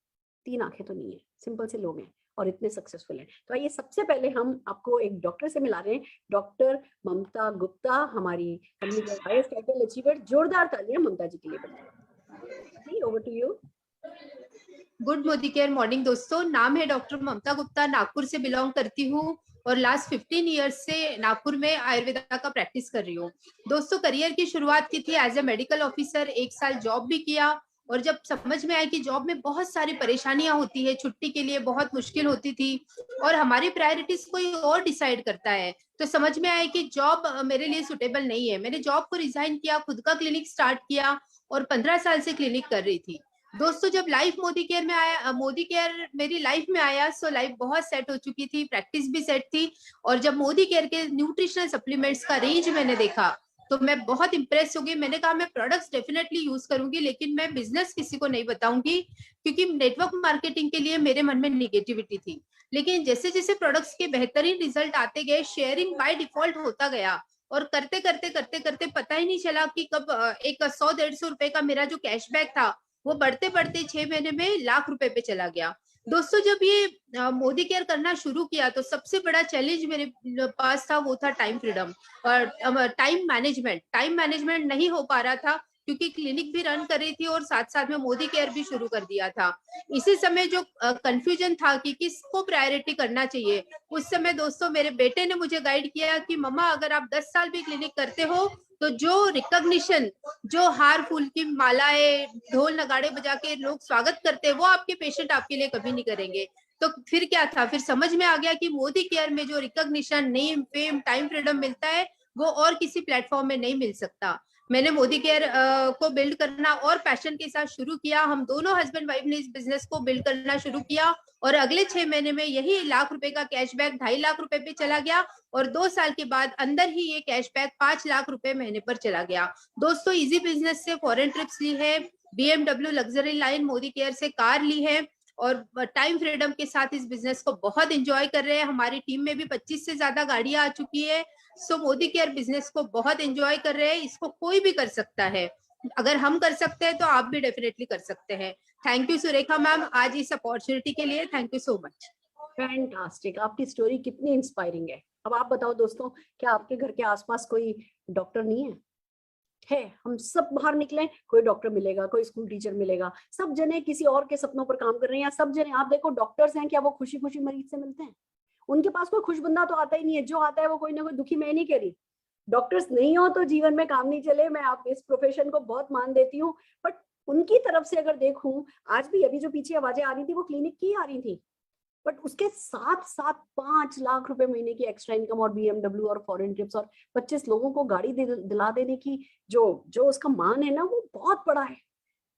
Speaker 2: 3 आंखें तो नहीं है, सिंपल से लोग हैं और इतने सक्सेसफुल हैं। तो आइए सबसे पहले हम आपको एक डॉक्टर से मिला रहे हैं, डॉक्टर ममता गुप्ता, हमारी कंपनी के हाईएस्ट टाइटल अचीवर। जोरदार तालियां ममता जी के लिए बजाएं। Over to you.
Speaker 5: Good Modi care morning दोस्तों, नाम है डॉक्टर ममता गुप्ता, नागपुर से बिलोंग करती हूँ और लास्ट 15 इयर्स से नागपुर में आयुर्वेदा का प्रैक्टिस कर रही हूँ। दोस्तों करियर की शुरुआत की थी एज ए मेडिकल ऑफिसर, 1 साल जॉब भी किया। और जब समझ में आया कि जॉब में बहुत सारी परेशानियां होती है, छुट्टी के लिए बहुत मुश्किल होती थी और हमारी प्रायोरिटीज कोई और डिसाइड करता है, तो समझ में आया कि जॉब मेरे लिए सुटेबल नहीं है। मैंने जॉब को रिजाइन किया, खुद का क्लिनिक स्टार्ट किया और 15 साल से क्लिनिक कर रही थी। दोस्तों जब लाइफ मोदी केयर में आया, मोदी केयर मेरी लाइफ में आया, सो लाइफ बहुत सेट हो चुकी थी, प्रैक्टिस भी सेट थी। और जब मोदी केयर के न्यूट्रिशनल सप्लीमेंट्स का रेंज मैंने देखा तो मैं बहुत इंप्रेस हो गई। मैंने कहा मैं प्रोडक्ट्स डेफिनेटली यूज करूंगी, लेकिन मैं बिजनेस किसी को नहीं बताऊंगी, क्योंकि नेटवर्क मार्केटिंग के लिए मेरे मन में निगेटिविटी थी। लेकिन जैसे जैसे प्रोडक्ट्स के बेहतरीन रिजल्ट आते गए, शेयरिंग बाय डिफॉल्ट होता गया और करते करते पता ही नहीं चला कि कब एक 100-150 रुपए का मेरा जो कैशबैक था वो बढ़ते बढ़ते 6 महीने में लाख रुपए पे चला गया। दोस्तों जब ये मोदी केयर करना शुरू किया तो सबसे बड़ा चैलेंज मेरे पास था, वो था टाइम फ्रीडम और टाइम मैनेजमेंट नहीं हो पा रहा था, क्योंकि क्लिनिक भी रन कर रही थी और साथ साथ में मोदी केयर भी शुरू कर दिया था। इसी समय जो कंफ्यूजन था कि किसको प्रायोरिटी करना चाहिए, उस समय दोस्तों मेरे बेटे ने मुझे गाइड किया कि मम्मा अगर आप 10 साल भी क्लिनिक करते हो तो जो रिकॉग्निशन, जो हार फूल की मालाएं, ढोल नगाड़े बजा के लोग स्वागत करते हैं, वो आपके पेशेंट आपके लिए कभी नहीं करेंगे। तो फिर क्या था, फिर समझ में आ गया कि मोदी केयर में जो recognition, name, fame, time freedom मिलता है वो और किसी प्लेटफॉर्म में नहीं मिल सकता। मैंने मोदी केयर को बिल्ड करना और पैशन के साथ शुरू किया। हम दोनों हस्बैंड वाइफ ने इस बिजनेस को बिल्ड करना शुरू किया और अगले 6 महीने में यही लाख रुपए का कैशबैक 2.5 लाख रुपए पे चला गया और 2 साल के बाद अंदर ही ये कैशबैक 5 लाख रुपए महीने पर चला गया। दोस्तों इजी बिजनेस से फॉरेन ट्रिप्स ली है, BMW luxury line Modi care से कार ली है और टाइम फ्रीडम के साथ इस बिजनेस को बहुत एंजॉय कर रहे हैं। हमारी टीम में भी 25 से ज्यादा गाड़ियां आ चुकी है। सो मोदी केयर बिजनेस को बहुत एंजॉय कर रहे हैं। इसको कोई भी कर सकता है, अगर हम कर सकते हैं तो आप भी डेफिनेटली कर सकते हैं। थैंक यू सुरेखा मैम आज इस अपॉर्चुनिटी के लिए, thank you so much.
Speaker 2: Fantastic, आपकी स्टोरी कितनी इंस्पायरिंग है। अब आप बताओ दोस्तों, क्या आपके घर के आसपास कोई डॉक्टर नहीं है? हम सब बाहर निकले, कोई डॉक्टर मिलेगा, कोई स्कूल टीचर मिलेगा, सब जने किसी और के सपनों पर काम कर रहे हैं। या सब जने, आप देखो डॉक्टर्स हैं, क्या वो खुशी खुशी मरीज से मिलते हैं? उनके पास कोई खुश बंदा तो आता ही नहीं है, जो आता है वो कोई ना कोई दुखी। मैं नहीं कह रही डॉक्टर्स नहीं हो तो जीवन में काम नहीं चले, मैं आप इस प्रोफेशन को बहुत मान देती हूँ, बट उनकी तरफ से अगर देखूं, आज भी अभी जो पीछे आवाजें आ रही थी वो क्लिनिक की आ रही थी, बट उसके साथ साथ 5 लाख रुपए महीने की एक्स्ट्रा इनकम और BMW और फॉरेन ट्रिप्स और 25 लोगों को गाड़ी दिला देने की जो उसका मान है ना, वो बहुत बड़ा है।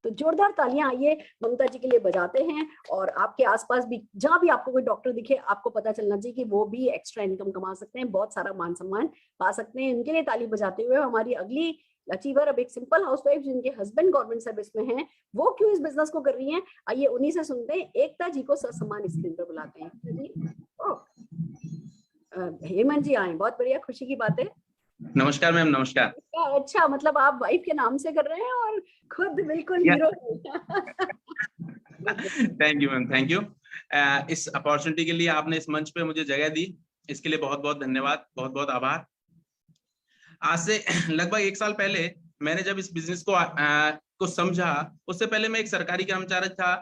Speaker 2: तो जोरदार तालियां आइए ममता जी के लिए बजाते हैं। और आपके आसपास भी जहां भी आपको कोई डॉक्टर दिखे, आपको पता चलना चाहिए कि वो भी एक्स्ट्रा इनकम कमा सकते हैं, बहुत सारा मान सम्मान पा सकते हैं। उनके लिए ताली बजाते हुए हमारी अगली अचीवर अब एक सिंपल हाउसवाइफ जिनके हस्बैंड गवर्नमेंट सर्विस में हैं, वो क्यों इस बिजनेस को कर रही हैं, आइए उन्हीं से सुनते हैं। एकता जी को ससम्मान स्क्रीन पर बुलाते हैं जी। हेमंत जी आए, बहुत बढ़िया, खुशी की बात है।
Speaker 6: नमस्कार मैम। नमस्कार।
Speaker 2: अच्छा, मतलब आप वाइफ के नाम से कर रहे हैं और खुद बिल्कुल hero.
Speaker 6: Thank you ma'am, thank you. इस अपॉर्चुनिटी के लिए आपने इस मंच पे मुझे जगह दी, इसके लिए बहुत बहुत धन्यवाद, बहुत बहुत आभार। आज से लगभग 1 साल पहले मैंने जब इस बिजनेस को समझा, उससे पहले मैं एक सरकारी कर्मचारी था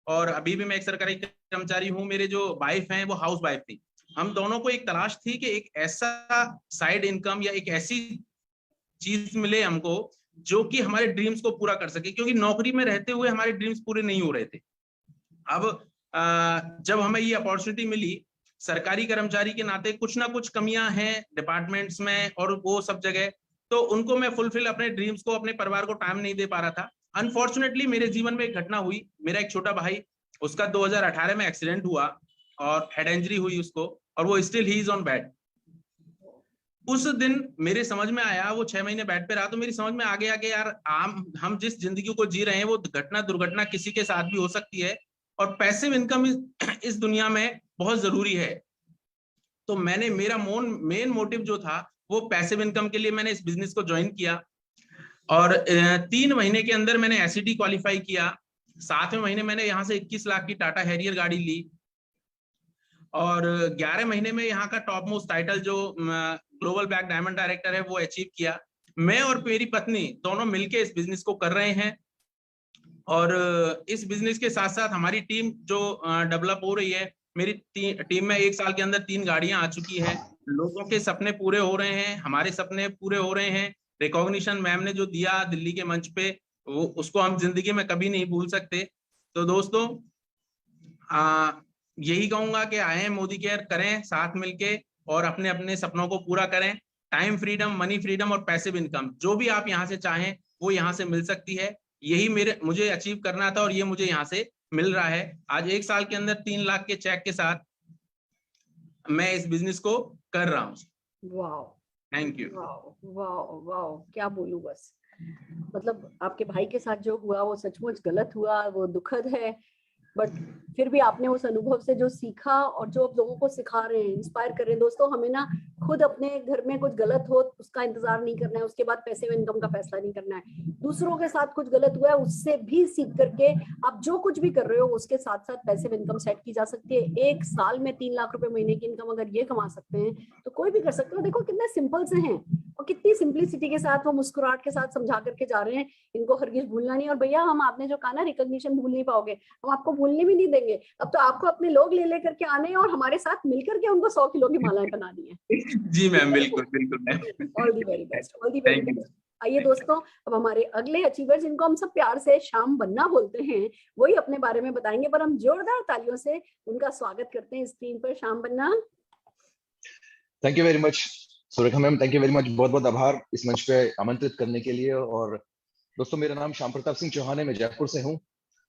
Speaker 6: और अभी भी मैं एक सरकारी कर्मचारी हूँ। मेरे जो वाइफ हैं वो हाउस वाइफ थी। हम दोनों को एक तलाश थी कि एक ऐसा साइड इनकम या एक ऐसी चीज मिले हमको जो कि हमारे ड्रीम्स को पूरा कर सके, क्योंकि नौकरी में रहते हुए हमारे ड्रीम्स पूरे नहीं हो रहे थे। अब जब हमें ये अपॉर्चुनिटी मिली, सरकारी कर्मचारी के नाते कुछ ना कुछ कमियां हैं डिपार्टमेंट्स में और वो सब जगह, तो उनको मैं फुलफिल, अपने ड्रीम्स को, अपने परिवार को टाइम नहीं दे पा रहा था। अनफॉर्चुनेटली मेरे जीवन में एक घटना हुई। मेरा एक छोटा भाई, उसका 2018 में एक्सीडेंट हुआ और हेड इंजरी हुई उसको, और वो still he is on bed. उस दिन मेरे समझ में आया, वो 6 महीने बेड पे रहा, तो मेरी समझ में आ गया कि यार हम जिस जिंदगी को जी रहे हैं वो घटना दुर्घटना किसी के साथ भी हो सकती है, और पैसिव इनकम इस दुनिया में बहुत जरूरी है। तो मैंने, मेरा मेन मोटिव जो था वो पैसिव इनकम के लिए मैंने इस बिजनेस को ज्वाइन किया, और 3 महीने के अंदर मैंने एसईटी क्वालिफाई किया। 7वें महीने मैंने यहाँ से 21 लाख की टाटा हैरियर गाड़ी ली, और 11 महीने में यहाँ का टॉप मोस्ट टाइटल जो ग्लोबल ब्लैक डायमंड डायरेक्टर है वो अचीव किया। मैं और मेरी पत्नी दोनों मिलके इस बिजनेस को कर रहे हैं, और इस बिजनेस के साथ साथ हमारी टीम जो डेवलप हो रही है, मेरी टीम में 1 साल के अंदर 3 गाड़ियां आ चुकी है। लोगों के सपने पूरे हो रहे हैं, हमारे सपने पूरे हो रहे हैं। रिकॉग्निशन मैम ने जो दिया दिल्ली के मंच पे, वो उसको हम जिंदगी में कभी नहीं भूल सकते। तो दोस्तों, यही कहूंगा कि आए मोदी केयर करें साथ मिलके, और अपने अपने सपनों को पूरा करें। टाइम फ्रीडम, मनी फ्रीडम और पैसिव इनकम, जो भी आप यहाँ से चाहें वो यहाँ से मिल सकती है। यही मुझे अचीव करना था और ये मुझे यहाँ से मिल रहा है। आज 1 साल के अंदर 3 लाख के चेक के साथ मैं इस बिजनेस को कर रहा हूँ।
Speaker 2: Wow,
Speaker 6: thank you.
Speaker 2: Wow wow wow, क्या बोलूं बस। मतलब आपके भाई के साथ जो हुआ वो सचमुच गलत हुआ, वो दुखद है, बट फिर भी आपने उस अनुभव से जो सीखा और जो आप लोगों को सिखा रहे हैं, इंस्पायर कर रहे हैं। दोस्तों, हमें ना खुद अपने घर में कुछ गलत हो उसका इंतजार नहीं करना है, उसके बाद पैसिव इनकम का फैसला नहीं करना है। दूसरों के साथ कुछ गलत हुआ है उससे भी सीख करके आप जो कुछ भी कर रहे हो उसके साथ साथ पैसिव इनकम सेट की जा सकती है। 1 साल में 3 लाख रुपए महीने की इनकम अगर ये कमा सकते हैं तो कोई भी कर सकते हो। देखो कितने सिंपल से हैं और कितनी सिंपलिसिटी के साथ वो मुस्कुराहट के साथ समझा करके जा रहे हैं। इनको हरगिज भूलना नहीं। और भैया, हम आपने जो कहा ना रिकॉग्निशन भूल नहीं पाओगे, हम आपको भूलने भी नहीं देंगे। अब तो आपको अपने लोग ले लेकर के आने और हमारे साथ मिलकर के उनको 100 किलो की मालाएं बनानी है।
Speaker 6: जी मैम, बिल्कुल बिल्कुल ma'am.
Speaker 2: All the very best, all the very best. आइए दोस्तों, अब हमारे अगले अचीवर, जिनको हम सब प्यार से श्याम बन्ना बोलते हैं, वही अपने बारे में बताएंगे, पर हम जोरदार तालियों से उनका स्वागत करते हैं स्क्रीन पर। Shyam Banna.
Speaker 7: Thank you very much Surekha ma'am, thank you very much. बहुत बहुत आभार इस मंच पे आमंत्रित करने के लिए। और दोस्तों, मेरा नाम श्याम प्रताप सिंह चौहान है, मैं जयपुर से हूँ।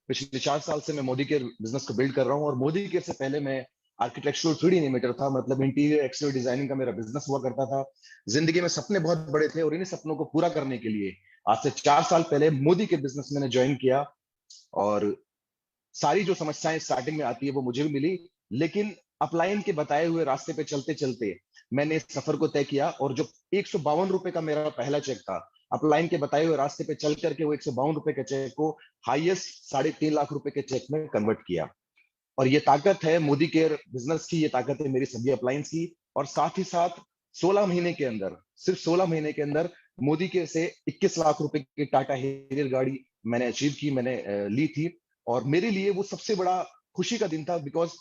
Speaker 7: पिछले 4 साल से मैं मोदी केयर बिजनेस को बिल्ड कर रहा हूँ, और मोदी केयर से पहले मैं आर्किटेक्चरल 3D एनिमेटर था, मतलब इंटीरियर एक्सटीरियर डिजाइनिंग का मेरा बिजनेस हुआ करता था। जिंदगी में सपने बहुत बड़े थे, और इन्हीं सपनों को पूरा करने के लिए आज से 4 साल पहले मोदी के बिजनेस मैंने ज्वाइन किया। और सारी जो समस्याएं स्टार्टिंग में आती है वो मुझे भी मिली, लेकिन अपलाइन के बताए हुए रास्ते पे चलते चलते मैंने इस सफर को तय किया। और जो 152 रुपए का मेरा पहला चेक था, अपलाइन के बताए हुए रास्ते पे चल करके वो 152 रुपए के चेक को हाईएस्ट 3.5 लाख रुपए के चेक में कन्वर्ट किया। और ये ताकत है मोदी केयर बिजनेस की, ये ताकत है मेरी सभी अपलाइंस की। और साथ ही साथ 16 महीने के अंदर, सिर्फ 16 महीने के अंदर मोदी केयर से 21 लाख रुपए की टाटा हैरियर गाड़ी मैंने अचीव की, मैंने ली थी। और मेरे लिए वो सबसे बड़ा खुशी का दिन था, बिकॉज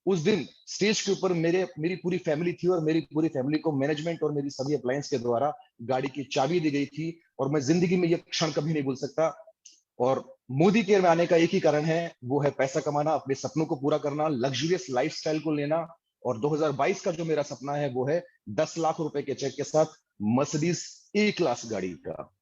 Speaker 7: उस दिन स्टेज के ऊपर मेरी पूरी फैमिली थी, और मेरी पूरी फैमिली को मैनेजमेंट और मेरी सभी अप्लायंस के द्वारा गाड़ी की चाबी दी गई थी। और मैं जिंदगी में ये क्षण कभी नहीं भूल सकता। और मोदी केयर में आने का एक ही कारण है, वो है पैसा कमाना, अपने सपनों को पूरा करना, लग्जरियस लाइफस्टाइल को लेना। और 2022 का जो मेरा सपना है वो है 10 लाख रुपए के चेक के साथ मर्सिडीज ए क्लास गाड़ी का।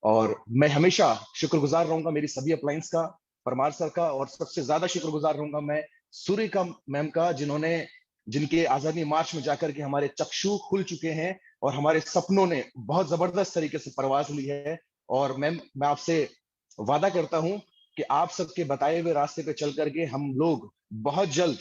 Speaker 7: और मैं हमेशा शुक्रगुजार रहूंगा मेरी सभी अप्लायंस का, परमार सर का, और सबसे ज्यादा शुक्रगुजार रहूंगा मैं सुरेखा मैम का, जिन्होंने जिनके आजादी मार्च में जाकर के हमारे चक्षु खुल चुके हैं और हमारे सपनों ने बहुत जबरदस्त तरीके से परवाज ली है। और मैं आपसे वादा करता हूं कि आप सबके बताए हुए रास्ते पे चल करके हम लोग बहुत जल्द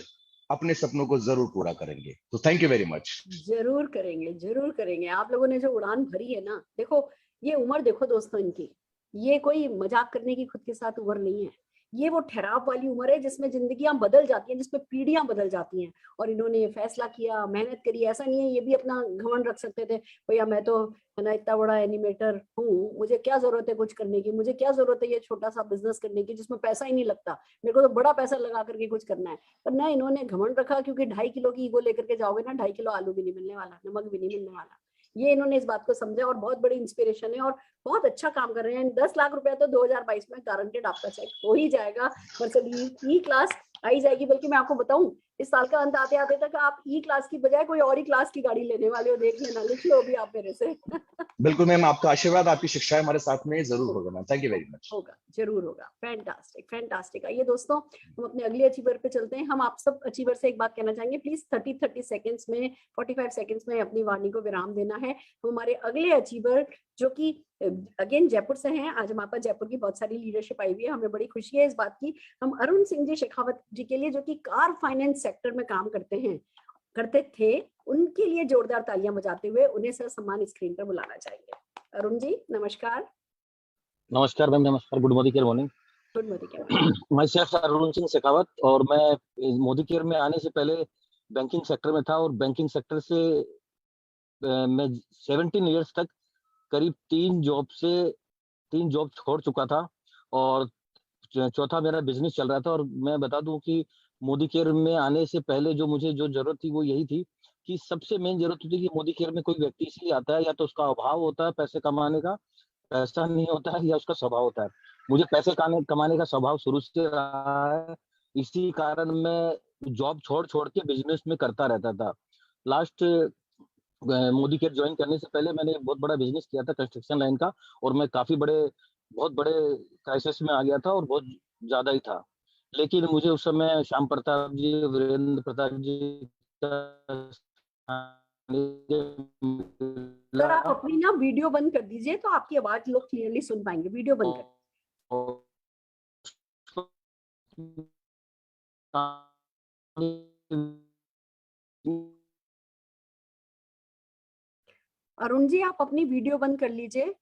Speaker 7: अपने सपनों को जरूर पूरा करेंगे। तो थैंक यू वेरी मच।
Speaker 2: जरूर करेंगे, जरूर करेंगे। आप लोगों ने जो उड़ान भरी है ना, देखो ये उम्र देखो दोस्तों इनकी, ये कोई मजाक करने की खुद के साथ उम्र नहीं है। ये वो ठहराव वाली उम्र है जिसमें जिंदगियां बदल जाती हैं, जिसमें पीढ़ियां बदल जाती हैं। और इन्होंने फैसला किया, मेहनत करी। ऐसा नहीं है ये भी अपना घमंड रख सकते थे, भैया मैं तो है ना इतना बड़ा एनिमेटर हूँ, मुझे क्या जरूरत है कुछ करने की, मुझे क्या जरूरत है ये छोटा सा बिजनेस करने की जिसमें पैसा ही नहीं लगता, मेरे को तो बड़ा पैसा लगा करके कुछ करना है। पर ना, इन्होंने घमंड रखा, क्योंकि 2.5 किलो की ईगो लेकर के जाओगे ना, 2.5 किलो आलू भी नहीं मिलने वाला, नमक भी नहीं मिलने वाला। ये इन्होंने इस बात को समझा और बहुत बड़ी इंस्पिरेशन है और बहुत अच्छा काम कर रहे हैं। 10 लाख रुपया तो 2022 में गारंटेड आपका चेक हो ही जाएगा। मर्सिडीज ई क्लास आई जाएगी, बल्कि मैं आपको बताऊं इस साल का अंत आते आते तक आप ई क्लास की बजाय कोई और ही क्लास की गाड़ी लेने वाले हो, देख लेना, लिख लो अभी आप मेरे से।
Speaker 7: बिल्कुल मैम, आपका आशीर्वाद, आपकी शिक्षाएं हमारे साथ में जरूर होगा ma'am. Thank you very much.
Speaker 2: होगा, जरूर होगा। Fantastic, fantastic. आइए दोस्तों, हम अपने अगले अचीवर पे चलते हैं। हम आप सब अचीवर से एक बात कहना चाहेंगे, प्लीज 30 सेकंड्स में, 45 सेकंड्स में अपनी वाणी को विराम देना है। हमारे अगले अचीवर जो कि अगेन जयपुर से हैं, आज हमारे पास जयपुर की बहुत सारी लीडरशिप आई हुई है, हमें बड़ी खुशी है इस बात की। हम अरुण सिंह जी शेखावत जी के लिए, जो कि कार फाइनेंस सेक्टर में काम करते थे, उनके लिए जोरदार तालियां बजाते हुए उन्हें सर सम्मान स्क्रीन पर बुलाना चाहेंगे। अरुण जी नमस्कार।
Speaker 8: नमस्कार मैम, नमस्कार। Good Modi care morning.
Speaker 2: Good Modi care.
Speaker 8: मैं शेख अरुण सिंह शेखावत, और मैं मोदी केयर में आने से पहले बैंकिंग सेक्टर में था, और बैंकिंग सेक्टर से मैं 17 इयर्स तक करीब 3 जॉब छोड़ चुका था, और चौथा मेरा बिजनेस चल रहा था। और मैं बता दूं कि मोदी केयर में आने से पहले जो मुझे जरूरत थी वो यही थी कि सबसे मेन जरूरत होती है कि मोदी केयर में कोई व्यक्ति इसलिए आता है, या तो उसका अभाव होता है पैसे कमाने का, पैसा नहीं होता है, या उसका स्वभाव होता है। मुझे पैसे कमाने का स्वभाव शुरू से रहा है, इसी कारण मैं जॉब छोड़ के बिजनेस में करता रहता था। लास्ट मोदी केयर ज्वाइन करने से पहले मैंने एक बहुत बड़ा बिजनेस किया था कंस्ट्रक्शन लाइन का, और मैं बहुत बड़े क्राइसिस में आ गया था, और बहुत ज्यादा ही था। लेकिन मुझे उस समय श्याम प्रताप जी, वीरेंद्र प्रताप जी
Speaker 2: सर आप अपनी ना वीडियो बंद कर दीजिए, तो आपकी आवाज लोग क्लियरली सुन पाएंगे। वीडियो बंद कर। अरुण जी आप अपनी वीडियो बंद कर लीजिए।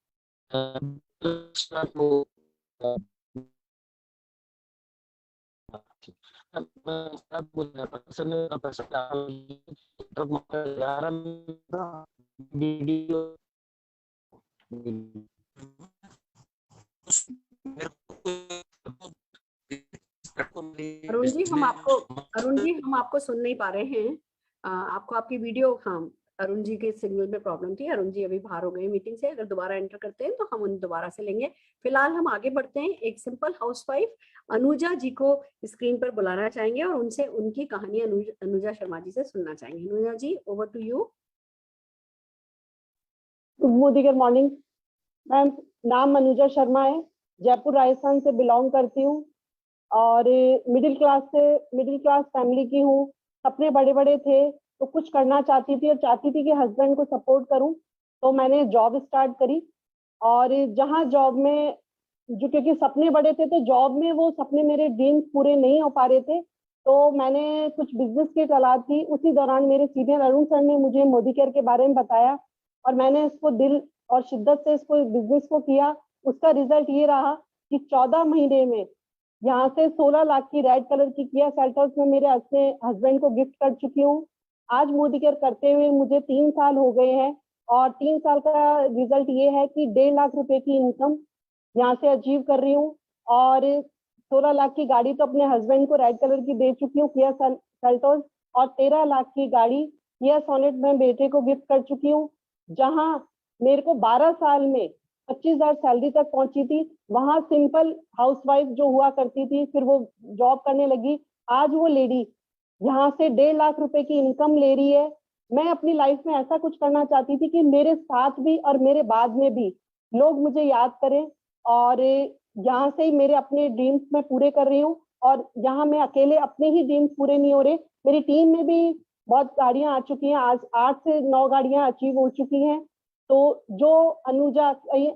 Speaker 2: अरुण जी हम आपको सुन नहीं पा रहे हैं। आपको आपकी वीडियो, हाँ अरुण जी के सिग्नल में प्रॉब्लम थी। अरुण जी अभी बाहर हो गए मीटिंग से, अगर दोबारा एंटर करते हैं तो हम उन्हें दोबारा से लेंगे। फिलहाल हम आगे बढ़ते हैं। एक सिंपल हाउसवाइफ अनुजा जी को स्क्रीन पर बुलाना चाहेंगे और उनसे उनकी कहानी अनुजा शर्मा जी से सुनना चाहेंगे। Anuja ji over to you.
Speaker 9: Modicare good morning ma'am, नाम अनुजा शर्मा है, जयपुर राजस्थान से बिलोंग करती हूँ और मिडिल क्लास फैमिली की हूँ। सपने बड़े बड़े थे तो कुछ करना चाहती थी और चाहती थी कि हस्बैंड को सपोर्ट करूं, तो मैंने जॉब स्टार्ट करी। और जहां जॉब में जो, क्योंकि सपने बड़े थे तो जॉब में वो सपने मेरे ड्रीम्स पूरे नहीं हो पा रहे थे, तो मैंने कुछ बिजनेस की तलाश की। उसी दौरान मेरे सीनियर अरुण सर ने मुझे मोदी केयर के बारे में बताया और मैंने इसको दिल और शिद्दत से इसको बिजनेस को किया। उसका रिजल्ट ये रहा कि 14 महीने में यहाँ से 16 लाख की रेड कलर की किया सेल्टोस में मेरे हस्बैंड को गिफ्ट कर चुकी हूँ। आज मोदी केयर करते हुए मुझे 3 साल हो गए हैं और 3 साल का रिजल्ट ये है कि 1.5 लाख रुपए की इनकम यहाँ से अचीव कर रही हूँ और 16 लाख की गाड़ी तो अपने हस्बैंड को रेड कलर की दे चुकी हूँ किया सेल्टोस, और 13 लाख की गाड़ी किया सोनेट में बेटे को गिफ्ट कर चुकी हूँ। जहाँ मेरे को 12 साल में 25,000 सैलरी तक पहुंची थी, वहां सिंपल हाउसवाइफ जो हुआ करती थी, फिर वो जॉब करने लगी। आज वो लेडी यहाँ से 1.5 लाख रुपए की इनकम ले रही है। मैं अपनी लाइफ में ऐसा कुछ करना चाहती थी कि मेरे साथ भी और मेरे बाद में भी लोग मुझे याद करें, और यहाँ से ही मेरे अपने ड्रीम्स मैं पूरे कर रही हूँ। और यहाँ मैं अकेले अपने ही ड्रीम्स पूरे नहीं हो रहे, मेरी टीम में भी बहुत गाड़ियां आ चुकी हैं, आज 8 से 9 गाड़ियां अचीव हो चुकी हैं। तो जो अनुजा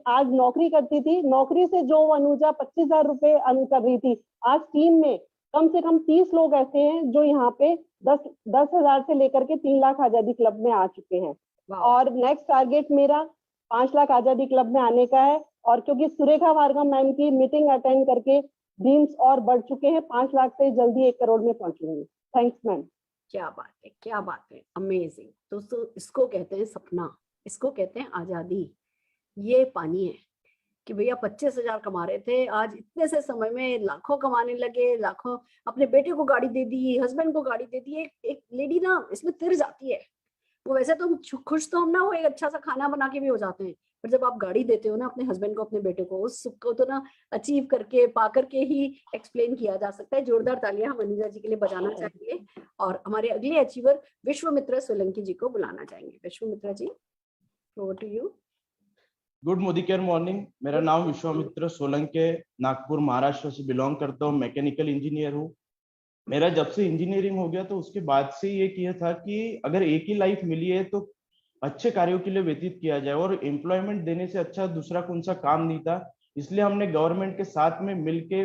Speaker 9: आज नौकरी करती थी, नौकरी से जो अनुजा 25,000 रुपए अर्न कर रही थी, आज टीम में कम से कम 30 लोग ऐसे हैं जो यहाँ पे 10,000 से लेकर के 3 लाख आजादी क्लब में आ चुके हैं। और नेक्स्ट टारगेट मेरा 5 लाख आजादी क्लब में आने का है। और क्योंकि सुरेखा भार्गव मैम की मीटिंग अटेंड करके ड्रीम्स और बढ़ चुके हैं, 5 लाख से जल्दी 1 करोड़ में पहुंचूंगी। Thanks ma'am.
Speaker 2: क्या बात है, क्या बात है, अमेजिंग। दोस्तों इसको कहते हैं सपना, इसको कहते हैं आजादी। ये पानी है कि भैया 25,000 कमा रहे थे, आज इतने से समय में लाखों कमाने लगे, लाखों। अपने बेटे को गाड़ी दे दी, हस्बैंड को गाड़ी दे दी। एक लेडी ना इसमें तिर जाती है। वो वैसे तो खुश तो हम ना हो, एक अच्छा सा खाना बना के भी हो जाते हैं, पर जब आप गाड़ी देते हो ना अपने हस्बैंड को, अपने बेटे को, उस सुख को तो ना अचीव करके, पा करके ही एक्सप्लेन किया जा सकता है। जोरदार तालियां हम अनीता जी के लिए बजाना चाहिए। और हमारे अगले अचीवर विश्वामित्रा सोलंकी जी को बुलाना चाहेंगे। Vishwamitra ji, over to you.
Speaker 10: Good Modi care morning. मेरा नाम विश्वामित्र सोलंकी है, नागपुर महाराष्ट्र से बिलोंग करता हूँ, मैकेनिकल इंजीनियर हूँ। मेरा जब से इंजीनियरिंग हो गया तो उसके बाद से ये किया था कि अगर एक ही लाइफ मिली है तो अच्छे कार्यों के लिए व्यतीत किया जाए, और एम्प्लॉयमेंट देने से अच्छा दूसरा कौन सा काम नहीं था। इसलिए हमने गवर्नमेंट के साथ में मिलके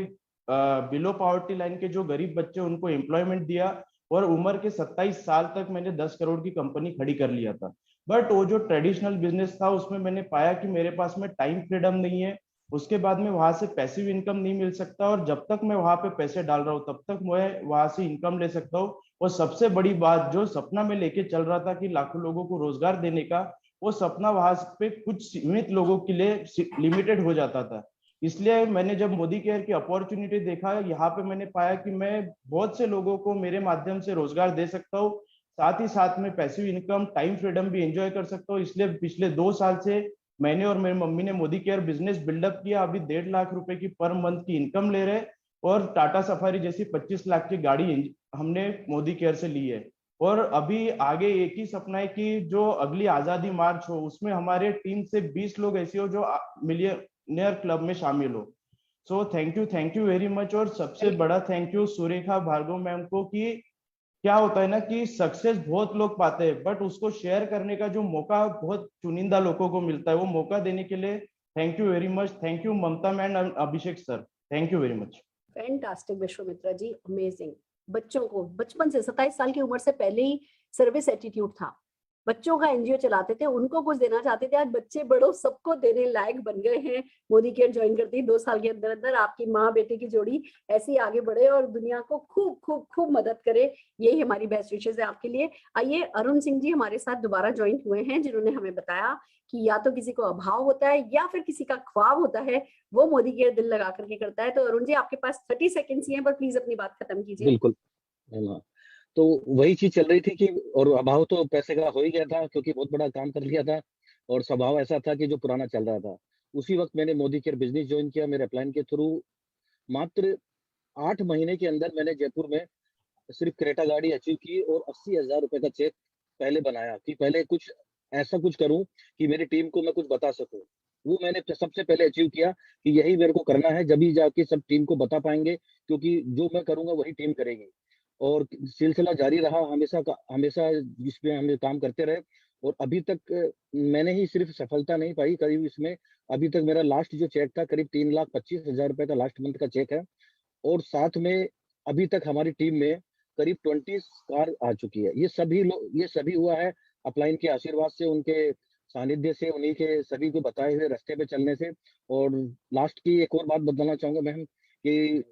Speaker 10: बिलो पॉवर्टी लाइन के जो गरीब बच्चे उनको एम्प्लॉयमेंट दिया, और उम्र के 27 साल तक मैंने 10 करोड़ की कंपनी खड़ी कर लिया था। बट वो जो ट्रेडिशनल बिजनेस था उसमें मैंने पाया कि मेरे पास में टाइम फ्रीडम नहीं है, उसके बाद में वहां से पैसिव इनकम नहीं मिल सकता, और जब तक मैं वहां पे पैसे डाल रहा हूँ तब तक मैं वहां से इनकम ले सकता हूँ। और सबसे बड़ी बात, जो सपना में लेके चल रहा था कि लाखों लोगों को रोजगार देने का, वो सपना वहां पे कुछ सीमित लोगों के लिए लिमिटेड हो जाता था। इसलिए मैंने जब मोदी केयर की अपॉर्चुनिटी देखा, यहाँ पे मैंने पाया कि मैं बहुत से लोगों को मेरे माध्यम से रोजगार दे सकता हूँ, साथ ही साथ में पैसिव इनकम, टाइम फ्रीडम भी एंजॉय कर सकता हूँ। इसलिए पिछले 2 साल से मैंने और मेरी मम्मी ने मोदी केयर बिजनेस बिल्डअप किया। अभी 1.5 लाख रुपए की पर मंथ की इनकम ले रहे, और टाटा सफारी जैसी 25 लाख की गाड़ी हमने मोदी केयर से ली है। और अभी आगे एक ही सपना है कि जो अगली आजादी मार्च हो उसमें हमारे टीम से 20 लोग ऐसे हो जो मिलियनेयर क्लब में शामिल हो। So thank you very much. और सबसे बड़ा thank you Surekha Bhargav ma'am को, कि क्या होता है ना कि सक्सेस बहुत लोग पाते हैं, बट उसको शेयर करने का जो मौका बहुत चुनिंदा लोगों को मिलता है, वो मौका देने के लिए thank you very much. Thank you Mamta ma'am, Abhishek sir, thank you very much.
Speaker 2: Fantastic Vishwamitra ji, amazing. बच्चों को बचपन से 27 साल की उम्र से पहले ही सर्विस एटीट्यूड था। बच्चों का एनजीओ चलाते थे, उनको कुछ देना चाहते थे। आज बच्चे बड़ों सबको देने लायक बन गए हैं। मोदी केयर ज्वाइन करती 2 साल के अंदर अंदर आपकी माँ बेटे की जोड़ी ऐसी आगे बढ़े और दुनिया को खूब खूब खूब मदद करे, यही हमारी बेस्ट विशेष है आपके लिए। आइए अरुण सिंह जी हमारे साथ दोबारा ज्वाइन हुए हैं, जिन्होंने हमें बताया कि या तो किसी को अभाव होता है या फिर किसी का ख्वाब होता है, वो मोदी केयर दिल लगा करके करता है। तो अरुण जी आपके पास 30 सेकेंड्स ही हैं, पर प्लीज अपनी बात खत्म कीजिए।
Speaker 8: बिल्कुल। तो वही चीज चल रही थी कि, और अभाव तो पैसे का हो ही गया था क्योंकि बहुत बड़ा काम कर लिया था, और स्वभाव ऐसा था कि जो पुराना चल रहा था। उसी वक्त मैंने मोदी केयर बिजनेस ज्वाइन किया। मेरे प्लान के थ्रू मात्र 8 महीने के अंदर मैंने जयपुर में सिर्फ क्रेटा गाड़ी अचीव की, और 80,000 रुपए का चेक पहले बनाया कि पहले कुछ ऐसा कुछ करूं कि मेरी टीम को मैं कुछ बता सकूं। वो मैंने सबसे पहले अचीव किया कि यही मेरे को करना है, जब ही जाके सब टीम को बता पाएंगे, क्योंकि जो मैं करूंगा वही टीम करेगी। और सिलसिला जारी रहा, हमेशा इसमें हम काम करते रहे, और अभी तक मैंने ही सिर्फ सफलता नहीं पाई, करीब इसमें अभी तक मेरा लास्ट जो चेक था करीब 3,25,000 रुपए का लास्ट मंथ का चेक है। और साथ में अभी तक हमारी टीम में करीब 20 कार आ चुकी है। ये सभी हुआ है अपलाइन के आशीर्वाद से, उनके सानिध्य से, उन्हीं के सभी को बताए हुए रास्ते पे चलने से। और लास्ट की एक और बात बताना चाहूंगा मैम कि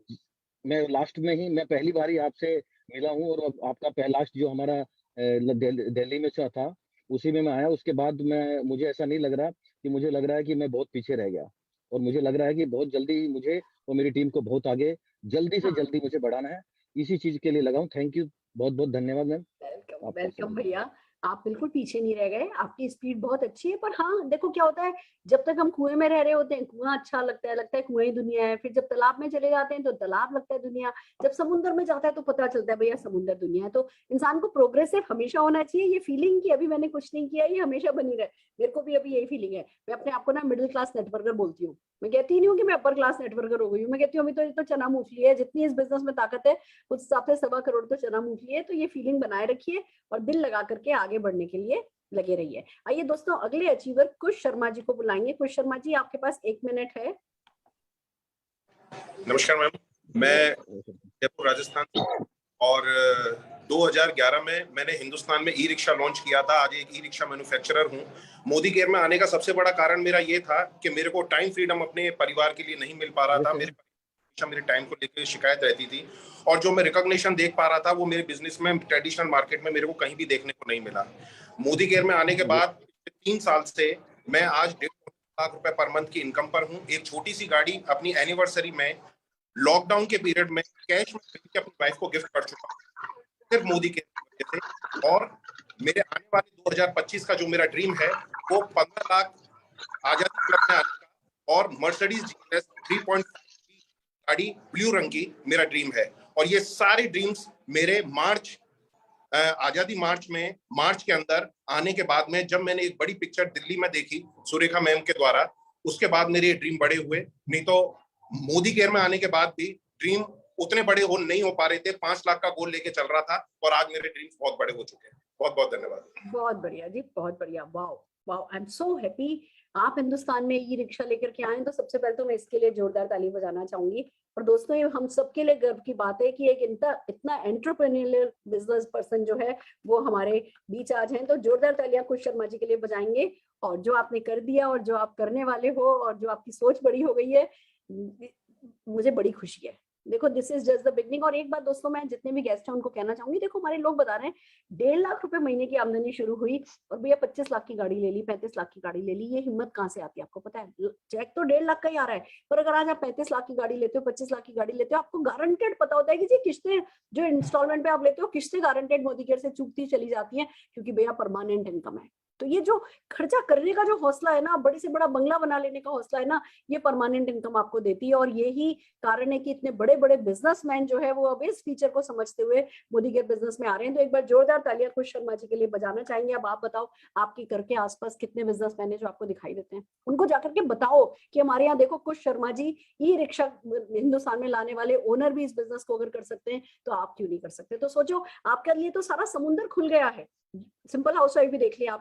Speaker 8: मैं लास्ट में ही मैं पहली बार ही आपसे मिला हूँ, और आपका लास्ट जो हमारा दिल्ली में था उसी में मैं आया। उसके बाद मुझे ऐसा नहीं लग रहा कि, मुझे लग रहा है कि मैं बहुत पीछे रह गया, और मुझे लग रहा है कि बहुत जल्दी मुझे और मेरी टीम को बहुत आगे जल्दी से जल्दी मुझे बढ़ाना है। इसी चीज के लिए लगा हूँ। थैंक यू, बहुत बहुत धन्यवाद मैम।
Speaker 2: वेलकम भैया। आप बिल्कुल पीछे नहीं रह गए, आपकी स्पीड बहुत अच्छी है। पर हाँ देखो क्या होता है, जब तक हम कुएं में रह रहे होते हैं कुआं अच्छा लगता है कुएं ही दुनिया है। फिर जब तालाब में चले जाते हैं तो तालाब लगता है दुनिया। जब समुद्र में जाता है तो पता चलता है भैया समुद्र दुनिया है। तो इंसान को प्रोग्रेसिव हमेशा होना चाहिए। ये फीलिंग कि अभी मैंने कुछ नहीं किया, ये हमेशा बनी रहे। मेरे को भी अभी यही फीलिंग है। मैं अपने आप को ना मिडिल क्लास नेटवर्कर बोलती हूँ। मैं कहती नहीं हूँ कि मैं अपर क्लास नेटवर्कर हो गई हूँ। मैं कहती हूँ अभी तो ये तो चना मूंगफली है, जितनी इस बिजनेस में ताकत है उस हिसाब से 1.25 करोड़ तो चना मूंगफली है। तो ये फीलिंग बनाए रखिए और दिल लगा करके आगे बढ़ने के लिए लगे रहिए। आइए दोस्तों, अगले अचीवर कुश शर्मा जी को बुलाएंगे। कुश शर्मा जी, आपके पास 1 मिनट है।
Speaker 11: नमस्कार मैम, मैं जयपुर राजस्थान से और 2011 में मैंने हिंदुस्तान में ई रिक्शा लॉन्च किया था। आज एक ई रिक्शा मैन्युफैक्चरर हूँ। मोदी केयर में आने का सबसे बड़ा कारण मेरा ये था कि मेरे को टाइम फ्रीडम अपने परिवार के लिए नहीं मिल पा रहा था। मेरे टाइम को लेकर शिकायत रहती थी और जो मैं रिकॉग्निशन देख पा रहा था वो मेरे बिजनेस में ट्रेडिशनल मार्केट में मेरे को कहीं भी देखने को नहीं मिला। मोदी केयर में आने के बाद 3 साल से मैं आज 1.5 लाख रुपए पर मंथ की इनकम पर हूँ। एक छोटी सी गाड़ी अपनी एनिवर्सरी में लॉकडाउन के पीरियड में कैश में अपनी वाइफ को गिफ्ट कर चुका हूँ सिर्फ मोदी केयर की वजह से। और मेरे आने वाले 2025 का जो मेरा ड्रीम है वो 15 लाख आजादी क्लब में आने का और मर्सिडीज GLS 3.5 गाड़ी ब्लू रंग की मेरा ड्रीम है। और ये सारे ड्रीम्स मेरे आजादी मार्च के अंदर आने के बाद में, जब मैंने एक बड़ी पिक्चर दिल्ली में देखी सुरेखा मैम के द्वारा, उसके बाद मेरे ये ड्रीम बड़े हुए। नहीं तो मोदी केयर में आने के बाद भी ड्रीम उतने बड़े नहीं हो पा रहे थे। 5 लाख का गोल लेके चल रहा था और आज मेरे ड्रीम्स बहुत बड़े हो चुके हैं। बहुत बहुत धन्यवाद। बहुत बढ़िया जी, बहुत बढ़िया। Wow wow, I am so happy आप हिंदुस्तान में ई रिक्शा लेकर के आए। तो सबसे पहले तो मैं इसके लिए जोरदार ताली बजाना चाहूंगी। और दोस्तों, ये हम सबके लिए गर्व की बात है कि एक इतना एंटरप्रेन्योरियल बिजनेस पर्सन जो है वो हमारे बीच आज हैं। तो जोरदार तालियां कुश शर्मा जी के लिए बजाएंगे। और जो आपने कर दिया और जो आप करने वाले हो और जो आपकी सोच बड़ी हो गई है, मुझे बड़ी खुशी है। देखो, this is just the beginning. और एक बात दोस्तों, मैं जितने भी गेस्ट हैं उनको कहना चाहूंगी, देखो हमारे लोग बता रहे हैं 1.5 लाख रुपए महीने की आमदनी शुरू हुई और भैया 25 लाख की गाड़ी ले ली, 35 लाख की गाड़ी ले ली। ये हिम्मत कहाँ से आती है आपको पता है? चेक तो 1.5 लाख का ही आ रहा है, पर अगर आज आप 35 लाख की गाड़ी लेते हो, 25 लाख की गाड़ी लेते हो, आपको गारंटेड पता होता है कि जी किस्तें जो इंस्टॉलमेंट पे आप लेते हो, किस्तें गारंटेड मोदी केयर से चूकती चली जाती है, क्योंकि भैया परमानेंट इनकम है। तो ये जो खर्चा करने का जो हौसला है ना, बड़े से बड़ा बंगला बना लेने का हौसला है ना, ये परमानेंट इनकम आपको देती है। और यही कारण है कि इतने बड़े बड़े बिजनेसमैन जो है वो अब इस फीचर को समझते हुए मोदी केयर बिजनेस में आ रहे हैं। तो एक बार जोरदार तालियां कुश शर्मा जी के लिए बजाना चाहेंगे। अब आप बताओ, आपके घर के आसपास कितने बिजनेसमैन है जो आपको दिखाई देते हैं? उनको जाकर के बताओ कि हमारे यहाँ देखो कुश शर्मा जी ई रिक्शा हिंदुस्तान में लाने वाले ओनर भी इस बिजनेस को अगर कर सकते हैं तो आप क्यों नहीं कर सकते? तो सोचो, आपके लिए तो सारा समुद्र खुल गया है। सिंपल हाउसवाइफ भी देख लिया